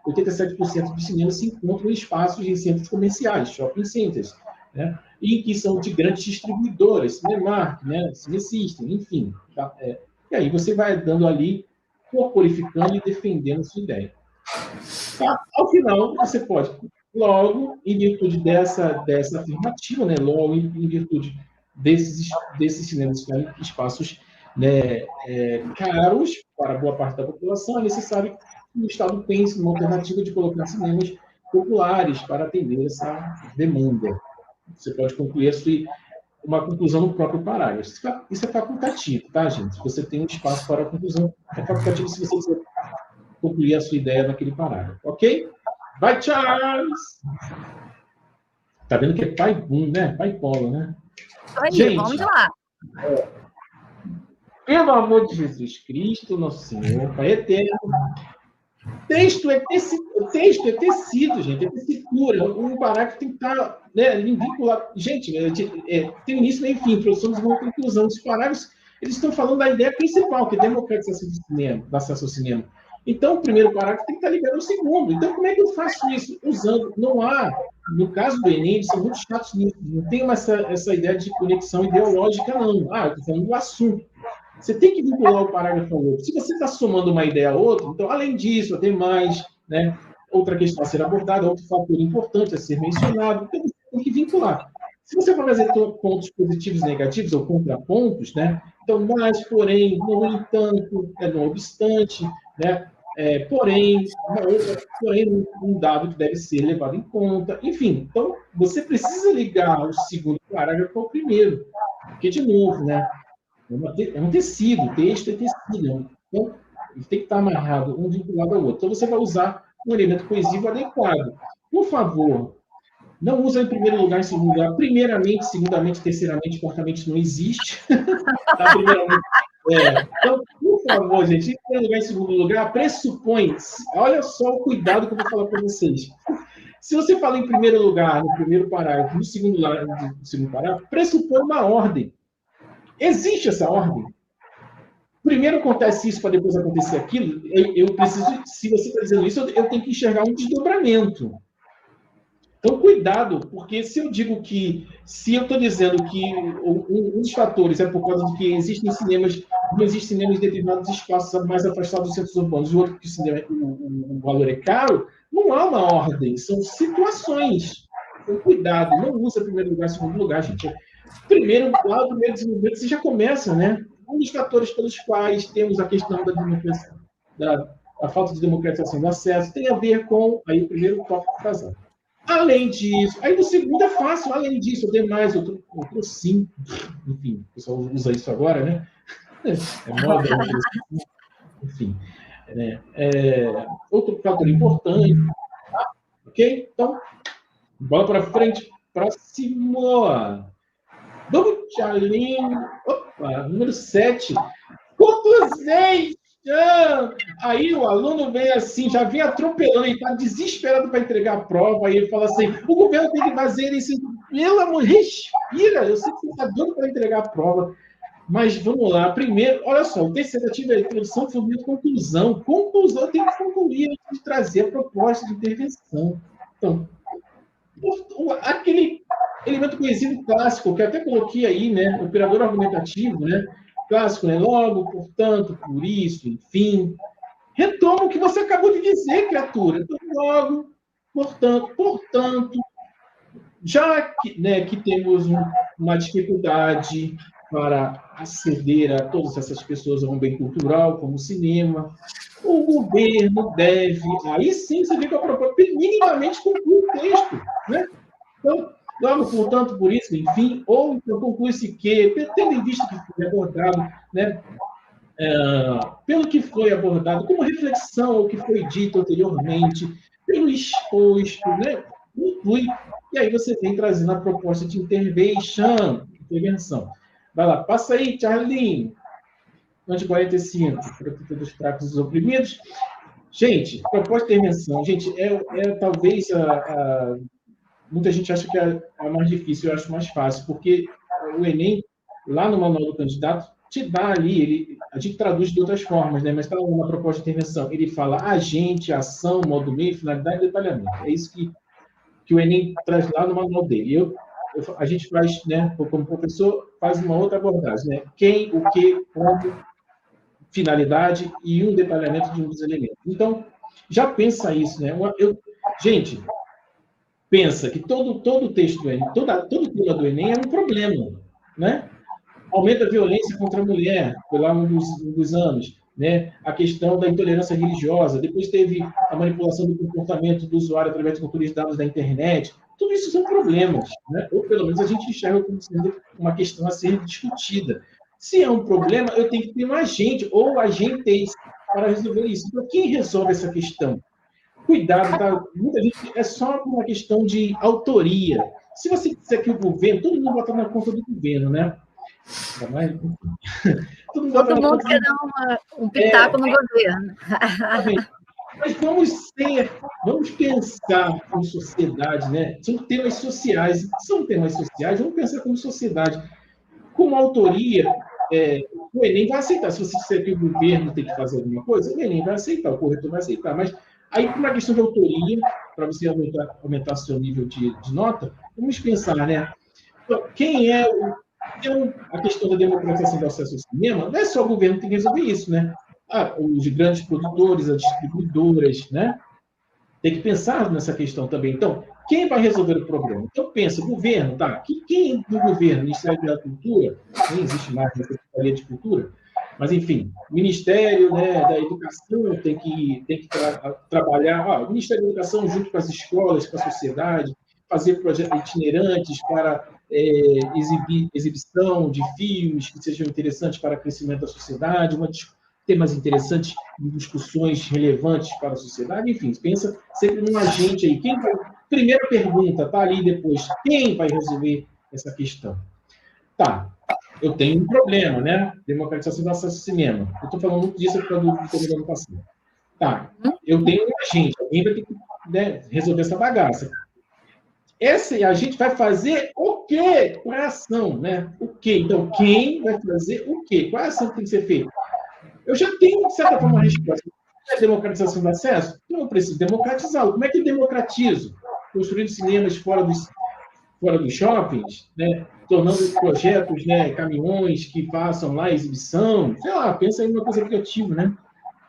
87% dos cinemas se encontram em espaços em centros comerciais, shopping centers, né? E que são de grandes distribuidoras, Cinemark, né? Cinesystem, enfim. Tá? E aí você vai dando ali, corporificando e defendendo a sua ideia. Tá? Ao final, você pode, logo, em virtude dessa afirmativa, né? Logo, em virtude desses cinemas estarem em espaços, né, caros para boa parte da população, é necessário que o Estado pense numa alternativa de colocar cinemas populares para atender essa demanda. Você pode concluir uma conclusão no próprio parágrafo. Isso é facultativo, tá, gente? Você tem um espaço para a conclusão. É facultativo se você quiser concluir a sua ideia naquele parágrafo, ok? Vai, Charles! Tá vendo que é pai boom, né? Pai polo, né? Aí, gente, vamos lá. Pelo amor de Jesus Cristo, nosso Senhor, Pai eterno, texto é tecido, gente, é tessitura. Um parágrafo tem que estar, né, vinculado. Gente, tem início, meio e fim, produção, desenvolvimento e conclusão. Os parágrafos, eles estão falando da ideia principal, que é democratização do cinema, do acesso ao cinema. Então, o primeiro parágrafo tem que estar ligado ao segundo. Então, como é que eu faço isso? Usando, não há, no caso do Enem, eles são muito chatos nisso, não tem essa ideia de conexão ideológica, não. Eu estou falando do assunto. Você tem que vincular o parágrafo ao outro. Se você está somando uma ideia a outra, então, além disso, tem mais, né, outra questão a ser abordada, outro fator importante a ser mencionado, então você tem que vincular. Se você for fazer pontos positivos e negativos, ou contrapontos, né, então, mas, porém, no entanto, não obstante, né, porém, um dado que deve ser levado em conta, enfim. Então, você precisa ligar o segundo parágrafo ao primeiro, porque, de novo, né, é um tecido, o texto é tecido, então ele tem que estar amarrado um vinculado ao outro. Então, você vai usar um elemento coesivo adequado. Por favor, não usa em primeiro lugar, em segundo lugar. Primeiramente, segundamente, terceiramente, quartamente não existe. Tá? Primeiramente, então, por favor, gente, em primeiro lugar, em segundo lugar, pressupõe. Olha só o cuidado que eu vou falar para vocês. Se você fala em primeiro lugar, no primeiro parágrafo, no segundo parágrafo, pressupõe uma ordem. Existe essa ordem. Primeiro acontece isso para depois acontecer aquilo. Eu preciso, se você está dizendo isso, eu tenho que enxergar um desdobramento. Então, cuidado, porque se eu digo que, se eu estou dizendo que um dos fatores é por causa de que não existem cinemas em determinados espaços mais afastados dos centros urbanos, e outro que o valor é caro, não há uma ordem, são situações. Então, cuidado, não usa primeiro lugar, segundo lugar, gente. Primeiro desenvolvimento, você já começa, né? Um dos fatores pelos quais temos a questão da falta de democratização do acesso tem a ver com aí, o primeiro tópico frasal. Além disso, aí no segundo é fácil, além disso, demais, outro sim. Enfim, o pessoal usa isso agora, né? Moda, enfim. Outro fator importante, tá? Ok? Então, bola para frente, próximo. Vamos, Charlinho. Opa, número 7. Conclusão! Aí o aluno vem assim, já vem atropelando, ele está desesperado para entregar a prova, aí ele fala assim, o governo tem que fazer isso, pelo amor, respira, eu sei que você está doido para entregar a prova, mas vamos lá, primeiro, olha só, o texto ativo é introdução, fundamento, conclusão, eu tenho que concluir antes de trazer a proposta de intervenção. Então, aquele elemento coesivo clássico, que eu até coloquei aí, né, operador argumentativo, né, clássico, né? Logo, portanto, por isso, enfim. retoma o que você acabou de dizer, criatura. Então, logo, portanto, já que, né, que temos uma dificuldade para aceder a todas essas pessoas a um bem cultural, como o cinema, o governo deve, aí sim você vê que a proposta minimamente conclui o texto, né? Então, logo, portanto, por isso, enfim, ou então conclui-se que, tendo em vista que foi abordado, né, pelo que foi abordado, como reflexão ao que foi dito anteriormente, pelo exposto, né, conclui, e aí você vem trazendo a proposta de intervenção. Vai lá, passa aí, Charlinho. Ante 45, protetor dos fracos e dos oprimidos. Gente, proposta de intervenção, gente, talvez muita gente acha que é a mais difícil, eu acho mais fácil, porque o Enem, lá no manual do candidato, te dá ali, a gente traduz de outras formas, né? Mas está lá na proposta de intervenção, ele fala agente, ação, modo, meio, finalidade e detalhamento. É isso que o Enem traz lá no manual dele. A gente faz, né, como professor, faz uma outra abordagem, né? Quem, o que, como, finalidade e um detalhamento de um dos elementos. Então, já pensa isso, né? Gente, pensa que todo texto do Enem, todo tema do Enem é um problema, né? Aumenta a violência contra a mulher, foi lá um dos anos, né? A questão da intolerância religiosa, depois teve a manipulação do comportamento do usuário através de controle de dados da internet. Tudo isso são problemas, né? Ou pelo menos a gente enxerga como sendo uma questão a ser discutida. Se é um problema, eu tenho que ter um agente ou agentes para resolver isso. Então, quem resolve essa questão? Cuidado, tá? Muita gente é só uma questão de autoria. Se você disser que o governo, todo mundo bota na conta do governo, né? Todo mundo quer dar um pitaco no governo. Mas vamos pensar como sociedade, né? São temas sociais. Vamos pensar como sociedade. Como autoria, o Enem vai aceitar. Se você disser que o governo tem que fazer alguma coisa, o Enem vai aceitar, o corretor vai aceitar. Mas aí, por uma questão de autoria, para você aumentar seu nível de nota, vamos pensar, né? Então, então, a questão da democratização do acesso ao cinema, não é só o governo que tem que resolver isso, né? Os grandes produtores, as distribuidoras, né? Tem que pensar nessa questão também. Então, quem vai resolver o problema? Então, pensa, o governo, tá? Quem do governo? Ministério da Cultura? Nem existe mais a Secretaria de Cultura. Mas, enfim, o Ministério, né, da Educação tem que trabalhar. O Ministério da Educação, junto com as escolas, com a sociedade, fazer projetos itinerantes para exibição de filmes que sejam interessantes para o crescimento da sociedade, temas interessantes, discussões relevantes para a sociedade, enfim, pensa sempre num agente aí. Primeira pergunta, está ali depois, quem vai resolver essa questão? Tá, eu tenho um problema, né? Democratização do acesso ao cinema. Eu estou falando muito disso por causa do ano passado. Tá, eu tenho um agente, alguém vai ter que, né, resolver essa bagaça. Esse agente vai fazer o quê? Qual é a ação, né? O quê? Então, quem vai fazer o quê? Qual é a ação que tem que ser feita? Eu já tenho, de certa forma, uma resposta. É democratização do acesso? Então, eu preciso democratizá-lo. Como é que eu democratizo? Construindo cinemas fora dos shoppings, né? Tornando projetos, né, caminhões que façam lá exibição. Sei lá, pensa em uma coisa criativa, né?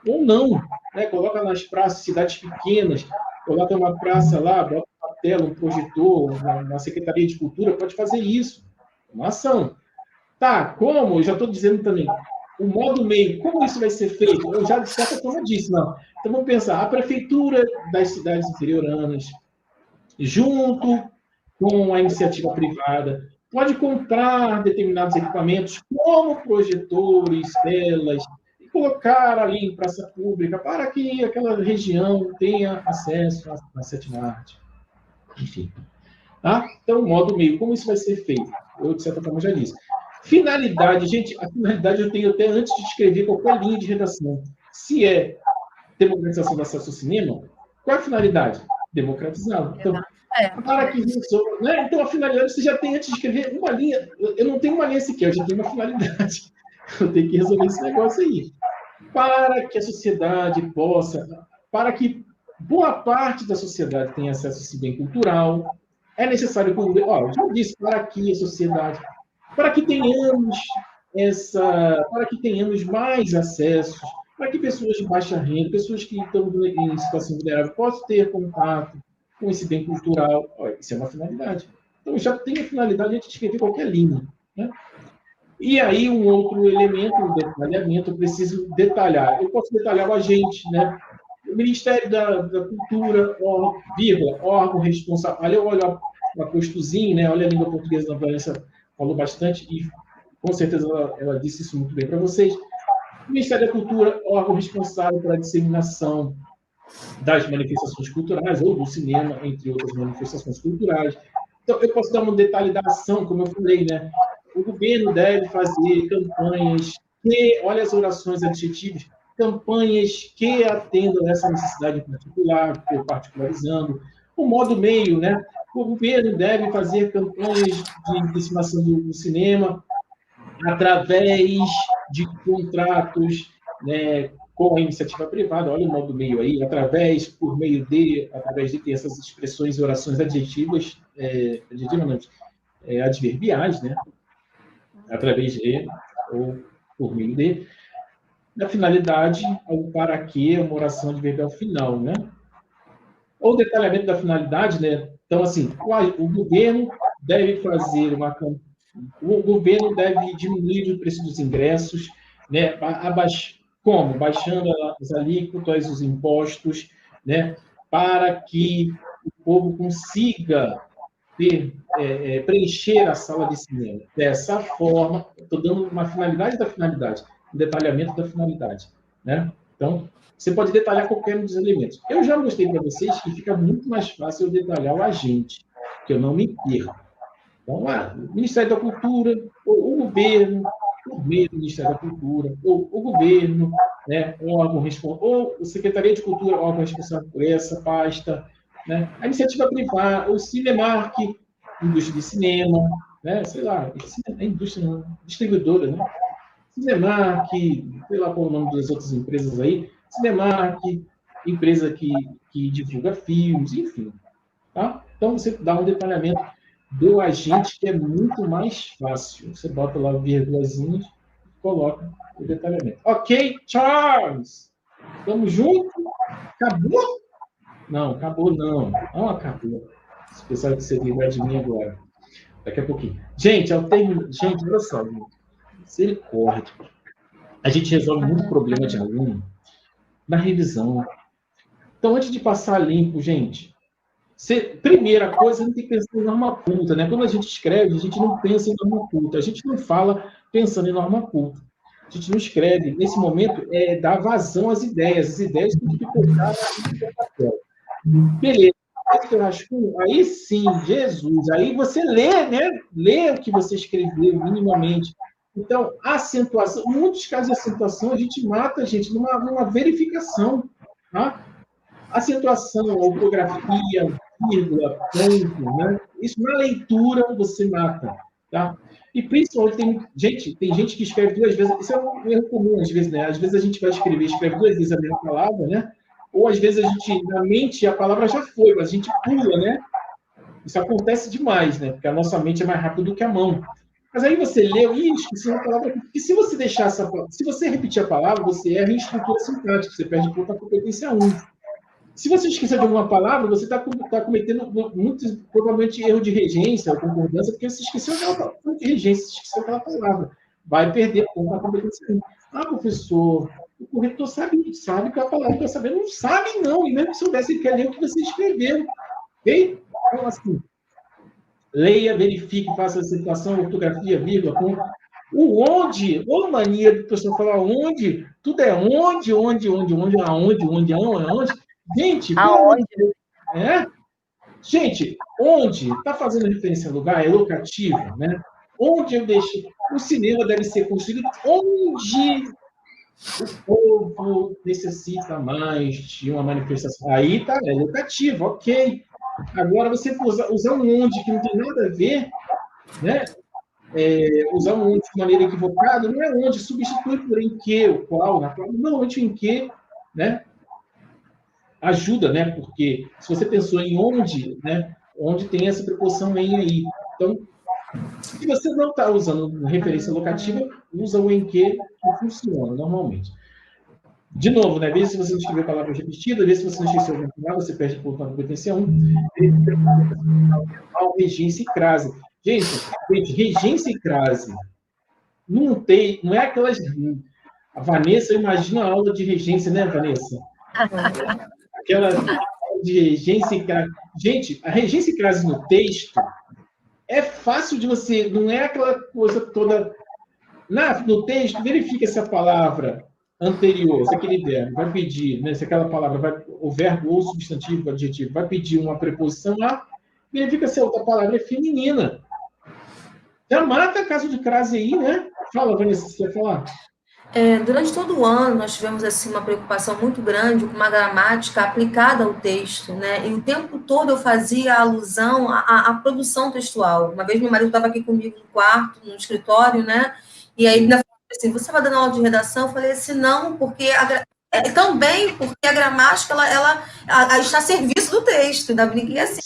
Ou não, né? Coloca nas praças, cidades pequenas, coloca uma praça lá, bota uma tela, um projetor, na Secretaria de Cultura, pode fazer isso. Uma ação. Tá, como? Eu já estou dizendo também. O modo meio, como isso vai ser feito? Eu já, de certa forma, disse, não. Então, vamos pensar, a prefeitura das cidades interioranas, junto com a iniciativa privada, pode comprar determinados equipamentos, como projetores, telas, e colocar ali em praça pública, para que aquela região tenha acesso à sétima arte. Enfim. Tá? Então, o modo meio, como isso vai ser feito? Eu, de certa forma, já disse. Finalidade, gente, a finalidade eu tenho até antes de escrever qualquer linha de redação. Se é democratização do acesso ao cinema, qual é a finalidade? Democratizá-lo. Então, para que isso, né? Então, a finalidade você já tem antes de escrever uma linha. Eu não tenho uma linha sequer, eu já tenho uma finalidade. Eu tenho que resolver esse negócio aí. Para que a sociedade possa, para que boa parte da sociedade tenha acesso a esse bem cultural, é necessário que eu já disse, para que a sociedade, para que tenhamos mais acessos para que pessoas de baixa renda, pessoas que estão em situação vulnerável, possam ter contato com esse bem cultural. Olha, isso é uma finalidade. Então, já tem a finalidade de a gente escrever qualquer linha, né? E aí, um outro elemento, o detalhamento, eu preciso detalhar. Eu posso detalhar o agente, né? O Ministério da Cultura, órgão responsável. Olha o apostozinho, né? Olha a língua portuguesa da Vanessa falou bastante, e com certeza ela disse isso muito bem para vocês. O Ministério da Cultura, órgão responsável pela disseminação das manifestações culturais, ou do cinema, entre outras manifestações culturais. Então, eu posso dar um detalhe da ação, como eu falei, né? O governo deve fazer campanhas que, olha as orações adjetivas, campanhas que atendam essa necessidade em particular, particularizando. O modo meio, né? O governo deve fazer campanhas de disseminação do cinema através de contratos, né, com a iniciativa privada. Olha o modo meio aí, através de ter essas expressões e orações adjetivas, adverbiais, né? Através de, ou por meio de, na finalidade, ao para que, uma oração adverbial final, né? O detalhamento da finalidade, né? Então, assim, o governo deve fazer o governo deve diminuir o preço dos ingressos, né? Como? Baixando as alíquotas, os impostos, né? Para que o povo consiga preencher a sala de cinema. Dessa forma, estou dando uma finalidade da finalidade, um detalhamento da finalidade, né? Então, você pode detalhar qualquer um dos elementos. Eu já mostrei para vocês que fica muito mais fácil eu detalhar o agente, que eu não me perco. Então, o Ministério da Cultura, ou o governo, por meio do Ministério da Cultura, ou o governo, né, ou a Secretaria de Cultura, órgão responsável por essa pasta, né, a iniciativa privada, o Cinemark, indústria de cinema, né, sei lá, a indústria distribuidora, né, Cinemark, sei lá qual é o nome das outras empresas aí, Cinemark, empresa que divulga filmes, enfim. Tá? Então, você dá um detalhamento do agente que é muito mais fácil. Você bota lá vírgulazinhas e coloca o detalhamento. Ok, Charles? Estamos juntos? Acabou? Não, acabou não. Não acabou. Esse pessoal que você lembrar de mim agora. Daqui a pouquinho. Gente, gente, olha só. Misericórdia. A gente resolve muito problema de aluno na revisão. Então, antes de passar limpo, gente, primeira coisa, a gente tem que pensar em norma culta, né? Quando a gente escreve, a gente não pensa em norma culta, a gente não fala pensando em norma culta. A gente não escreve, nesse momento, dar vazão às ideias. As ideias têm que colocar no papel. Beleza. Aí sim, Jesus. Aí você lê, né? Lê o que você escreveu minimamente. Então, a acentuação, em muitos casos de acentuação, a gente mata, gente, numa verificação. Tá? Acentuação, ortografia, vírgula, ponto, né? Isso na leitura você mata. Tá? E principalmente, tem gente que escreve duas vezes, isso é um erro comum às vezes, né? Às vezes a gente vai escreve duas vezes a mesma palavra, né? Ou às vezes a gente, na mente, a palavra já foi, mas a gente pula, né? Isso acontece demais, né? Porque a nossa mente é mais rápida do que a mão. Mas aí você leu, esqueci uma palavra. E se você deixar se você repetir a palavra, você erra em estrutura sintática, você perde ponto na competência 1. Se você esquecer de alguma palavra, você está cometendo muito, provavelmente, erro de regência ou concordância, porque você esqueceu aquela palavra de regência, você esqueceu aquela palavra. Vai perder ponto na competência 1. Ah, professor, o corretor sabe que a palavra que eu estou sabendo, não sabe, não. E mesmo que soubesse, ele quer ler o que você escreveu. Ok? Então, assim, leia, verifique, faça a acentuação, ortografia, vírgula, ponto. O onde, ou mania do pessoal falar onde, tudo é onde. Gente, aonde? Gente, onde está fazendo referência a lugar, é locativo, né? Onde eu deixo. O cinema deve ser construído onde o povo necessita mais de uma manifestação. Aí tá, é locativo, ok. Agora, você usar um onde que não tem nada a ver, né? Usar um onde de maneira equivocada, não é onde, substitui por em que, o qual, na qual, normalmente em que, né? Ajuda, né? Porque se você pensou em onde, né? Onde tem essa preposição em aí. Então, se você não está usando referência locativa, usa o em que funciona normalmente. De novo, né? Veja se você não escreveu palavras repetidas, veja se você não esqueceu de palavra, você perde ponto na competência 1. Regência e crase. Gente, regência e crase. Não é aquelas... A Vanessa, eu imagino a aula de regência, né, Vanessa? Aquela de regência e crase. Gente, a regência e crase no texto é fácil de você... Não é aquela coisa toda... No texto, verifica se a palavra anterior, se aquele verbo vai pedir, né, se aquela palavra, o verbo ou substantivo, adjetivo, vai pedir uma preposição a, verifica se a outra palavra é feminina. Já mata caso de crase aí, né? Fala, Vanessa, você quer falar? Durante todo o ano, nós tivemos assim, uma preocupação muito grande com uma gramática aplicada ao texto, né? E o tempo todo eu fazia alusão à produção textual. Uma vez meu marido estava aqui comigo no quarto, no escritório, né? E aí, ainda assim, você vai dando aula de redação? Eu falei assim, não, porque também porque a gramática ela está a serviço do texto. Ainda brinquei assim.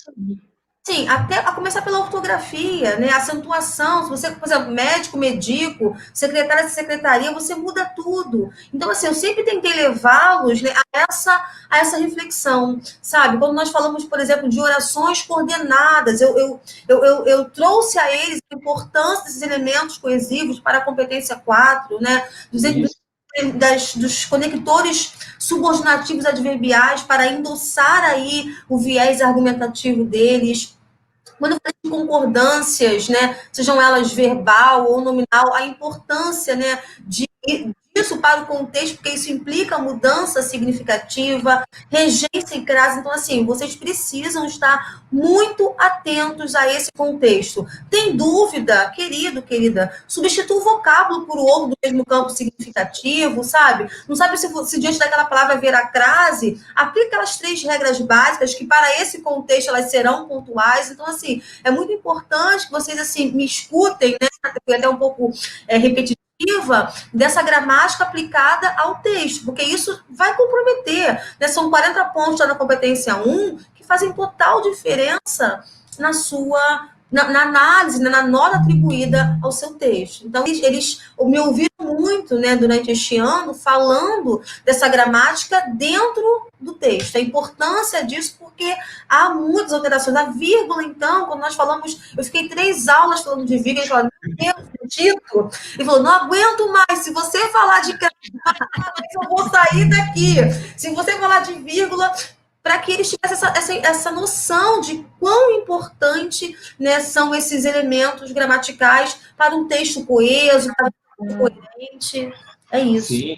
Sim, até a começar pela ortografia, né? Acentuação. Se você, por exemplo, médico, medico, secretária de secretaria, você muda tudo. Então, assim, eu sempre tentei levá-los, né, a essa reflexão, sabe? Quando nós falamos, por exemplo, de orações coordenadas, eu trouxe a eles a importância desses elementos coesivos para a competência 4, né? Dos conectores subordinativos adverbiais para endossar aí o viés argumentativo deles. Quando eu falei de concordâncias, né, sejam elas verbal ou nominal, a importância, né, disso para o contexto, porque isso implica mudança significativa, regência e crase. Então, assim, vocês precisam estar muito atentos a esse contexto. Tem dúvida, querido, querida, substitua o vocábulo por outro do mesmo campo significativo, sabe? Não sabe se diante daquela palavra virar crase, aplica aquelas 3 regras básicas que para esse contexto elas serão pontuais. Então, assim, é muito importante que vocês, assim, me escutem, né? Foi até um pouco repetitivo, dessa gramática aplicada ao texto, porque isso vai comprometer, né? São 40 pontos na competência 1 que fazem total diferença na análise, né, na nota atribuída ao seu texto. Então, eles me ouviram muito, né, durante este ano, falando dessa gramática dentro do texto, a importância disso, porque há muitas alterações. A vírgula, então, quando nós falamos, eu fiquei 3 aulas falando de vírgula, ele falou, meu Deus, Tito, ele falou, não aguento mais, se você falar de eu vou sair daqui, se você falar de vírgula, para que eles tivessem essa noção de quão importante, né, são esses elementos gramaticais para um texto coeso, para um texto coerente. É isso. Sim.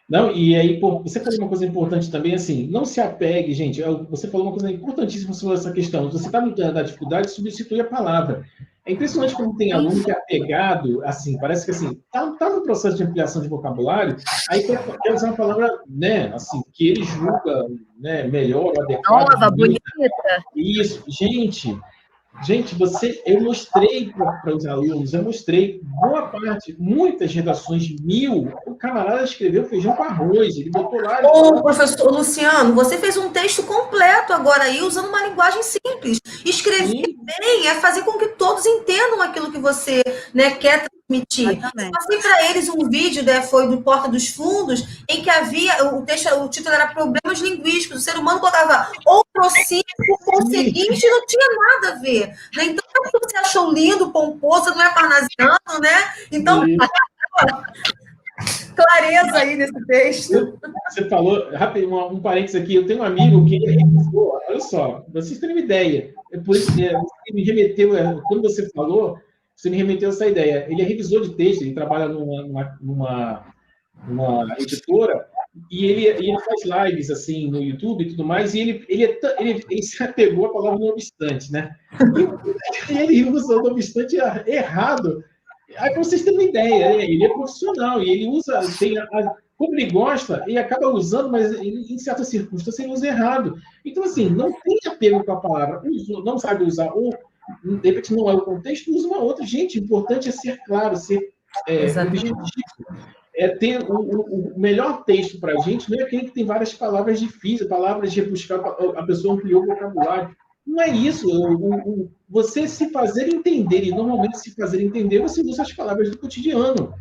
Não, e aí, você falou uma coisa importante também, assim, não se apegue, gente, você falou uma coisa importantíssima sobre essa questão, você está na dificuldade, substitui a palavra. É impressionante como tem aluno que é apegado, assim, parece que assim, tá no processo de ampliação de vocabulário, aí quer usar uma palavra, né, assim, que ele julga, né, melhor, adequada. Nova, bonita. Isso, gente, eu mostrei para os alunos, eu mostrei boa parte, muitas redações, 1000, o camarada escreveu feijão com arroz, ele botou lá... Ô, professor Luciano, você fez um texto completo agora aí, usando uma linguagem simples. Escrever bem é fazer com que todos entendam aquilo que você, né, quer transmitir. Eu passei para eles um vídeo, né, foi do Porta dos Fundos, em que havia, o título era Problemas Linguísticos, o ser humano colocava ou proscínio, ou conseguinte, não tinha nada a ver. Né? Então, você achou lindo, pomposo, não é parnasiano, né? Então, clareza aí nesse texto. Você falou, rápido, um parênteses aqui, eu tenho um amigo que ele revisou, olha só, vocês terem uma ideia, por isso você me remeteu, quando você falou, você me remeteu essa ideia, ele é revisor de texto, ele trabalha numa editora, e ele faz lives, assim, no YouTube e tudo mais, e ele se apegou à palavra não obstante, né? E ele usa o não obstante errado. Aí, para vocês terem uma ideia, ele é profissional, e ele usa, como ele gosta, ele acaba usando, mas em certas circunstâncias ele usa errado. Então, assim, não tem apego com a palavra, não sabe usar, ou, de repente, não é o contexto, usa uma outra. Gente, o importante é ser claro, ser objetivo. Ter o melhor texto para a gente, não é aquele que tem várias palavras difíceis, palavras de rebuscar, a pessoa ampliou o vocabulário. Não é isso. Você se fazer entender, e normalmente se fazer entender, você usa as palavras do cotidiano.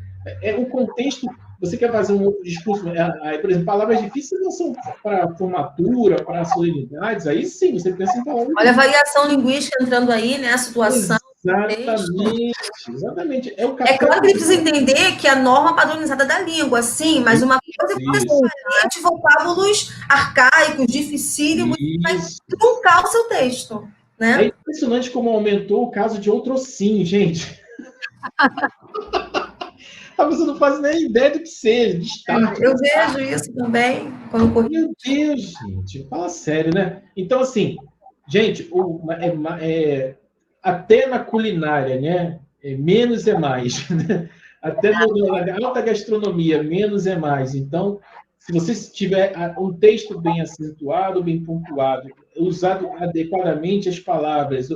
O contexto, você quer fazer um outro discurso, por exemplo, palavras difíceis não são para formatura, para solenidades, aí sim, você pensa em palavras Olha a variação linguística entrando aí, né? A situação. Exatamente, exatamente. É o É claro que ele precisa entender que a norma padronizada da língua, sim, mas uma coisa é necessariamente vocábulos arcaicos, dificílimos, vai truncar o seu texto, né? É impressionante como aumentou o caso de outrocim, gente. A pessoa não faz nem ideia do que seja, de start. Eu vejo isso também. Meu Deus, gente, fala sério, né? Então, assim, gente, até na culinária, né? Menos é mais. Né? Até na alta gastronomia, menos é mais. Então, se você tiver um texto bem acentuado, bem pontuado, usado adequadamente as palavras,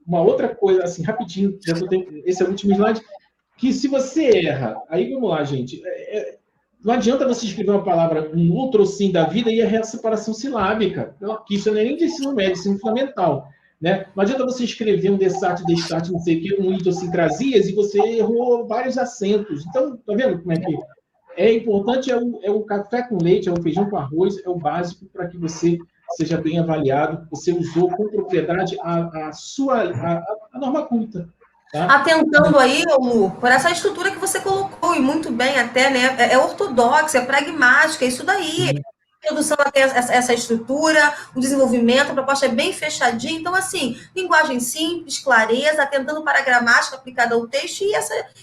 uma outra coisa, assim, rapidinho, esse é o último slide, que se você erra, aí vamos lá, gente, não adianta você escrever uma palavra, um outrocim da vida e errar a separação silábica, que isso não é nem de ensino médio, ensino fundamental. Né? Não adianta você escrever um destarte, não sei o quê, um idiosincrasias, e você errou vários acentos. Então, tá vendo como é que é importante? É o café com leite, é o feijão com arroz, é o básico para que você seja bem avaliado. Você usou com propriedade a norma culta. Tá? Atentando aí, Lu, por essa estrutura que você colocou, e muito bem até, né? É ortodoxa, é pragmática, é isso daí. A introdução até essa estrutura, o desenvolvimento, a proposta é bem fechadinha. Então, assim, linguagem simples, clareza, atentando para a gramática aplicada ao texto, e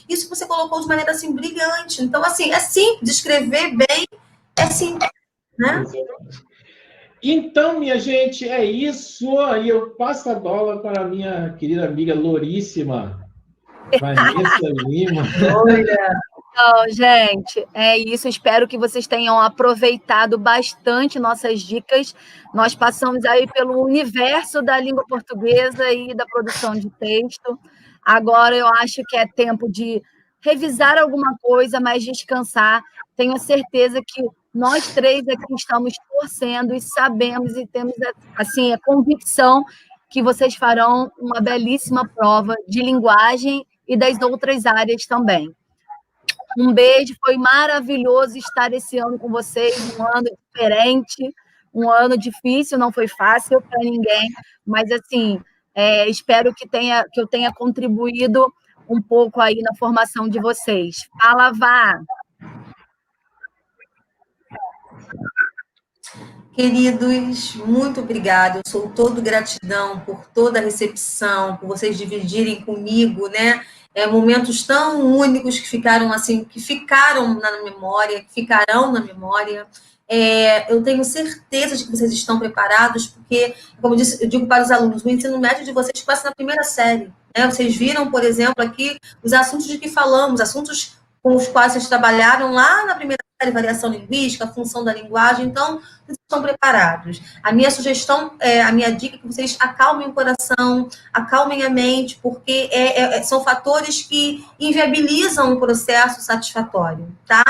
isso você colocou de maneira, assim, brilhante. Então, assim, é simples, escrever bem é simples, né? Então, minha gente, é isso. Aí eu passo a bola para a minha querida amiga louríssima, Vanessa Lima. Então, gente, é isso. Espero que vocês tenham aproveitado bastante nossas dicas. Nós passamos aí pelo universo da língua portuguesa e da produção de texto. Agora eu acho que é tempo de revisar alguma coisa, mas descansar. Tenho certeza que nós três aqui estamos torcendo e sabemos e temos assim a convicção que vocês farão uma belíssima prova de linguagem e das outras áreas também. Um beijo, foi maravilhoso estar esse ano com vocês, um ano diferente, um ano difícil, não foi fácil para ninguém, mas assim, espero que eu tenha contribuído um pouco aí na formação de vocês. Fala, Vá! Queridos, muito obrigada. Eu sou todo gratidão por toda a recepção, por vocês dividirem comigo, né? Momentos tão únicos que ficaram assim, que ficaram na memória, que ficarão na memória. Eu tenho certeza de que vocês estão preparados, porque, como eu disse, eu digo para os alunos, o ensino médio de vocês começa na primeira série. Né? Vocês viram, por exemplo, aqui os assuntos de que falamos, assuntos com os quais vocês trabalharam lá na primeira série, variação linguística, a função da linguagem, então, vocês estão preparados. A minha sugestão, a minha dica é que vocês acalmem o coração, acalmem a mente, porque são fatores que inviabilizam o processo satisfatório, tá?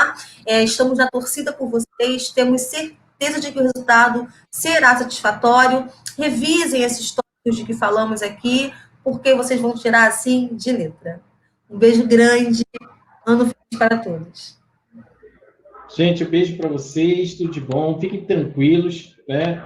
Estamos na torcida por vocês, temos certeza de que o resultado será satisfatório. Revisem esses tópicos de que falamos aqui, porque vocês vão tirar, assim, de letra. Um beijo grande, ano feliz para todos. Gente, um beijo para vocês, tudo de bom, fiquem tranquilos, né?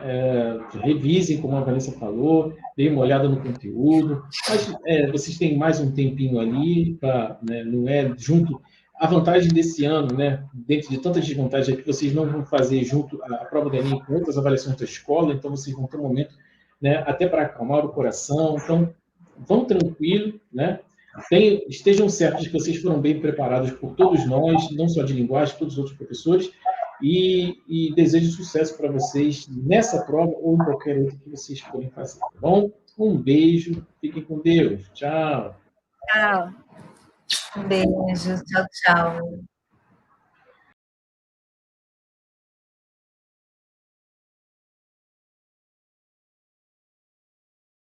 Revisem, como a Vanessa falou, deem uma olhada no conteúdo, mas vocês têm mais um tempinho ali, né? Não é junto. A vantagem desse ano, né? Dentro de tantas desvantagens, é que vocês não vão fazer junto a prova do Enem com outras avaliações da escola, então vocês vão ter um momento, né? Até para acalmar o coração, então vão tranquilo, né? Estejam certos que vocês foram bem preparados por todos nós, não só de linguagem, todos os outros professores, e desejo sucesso para vocês nessa prova ou em qualquer outra que vocês forem fazer, tá bom? Um beijo, fiquem com Deus. Tchau. Tchau. Um beijo, tchau, tchau.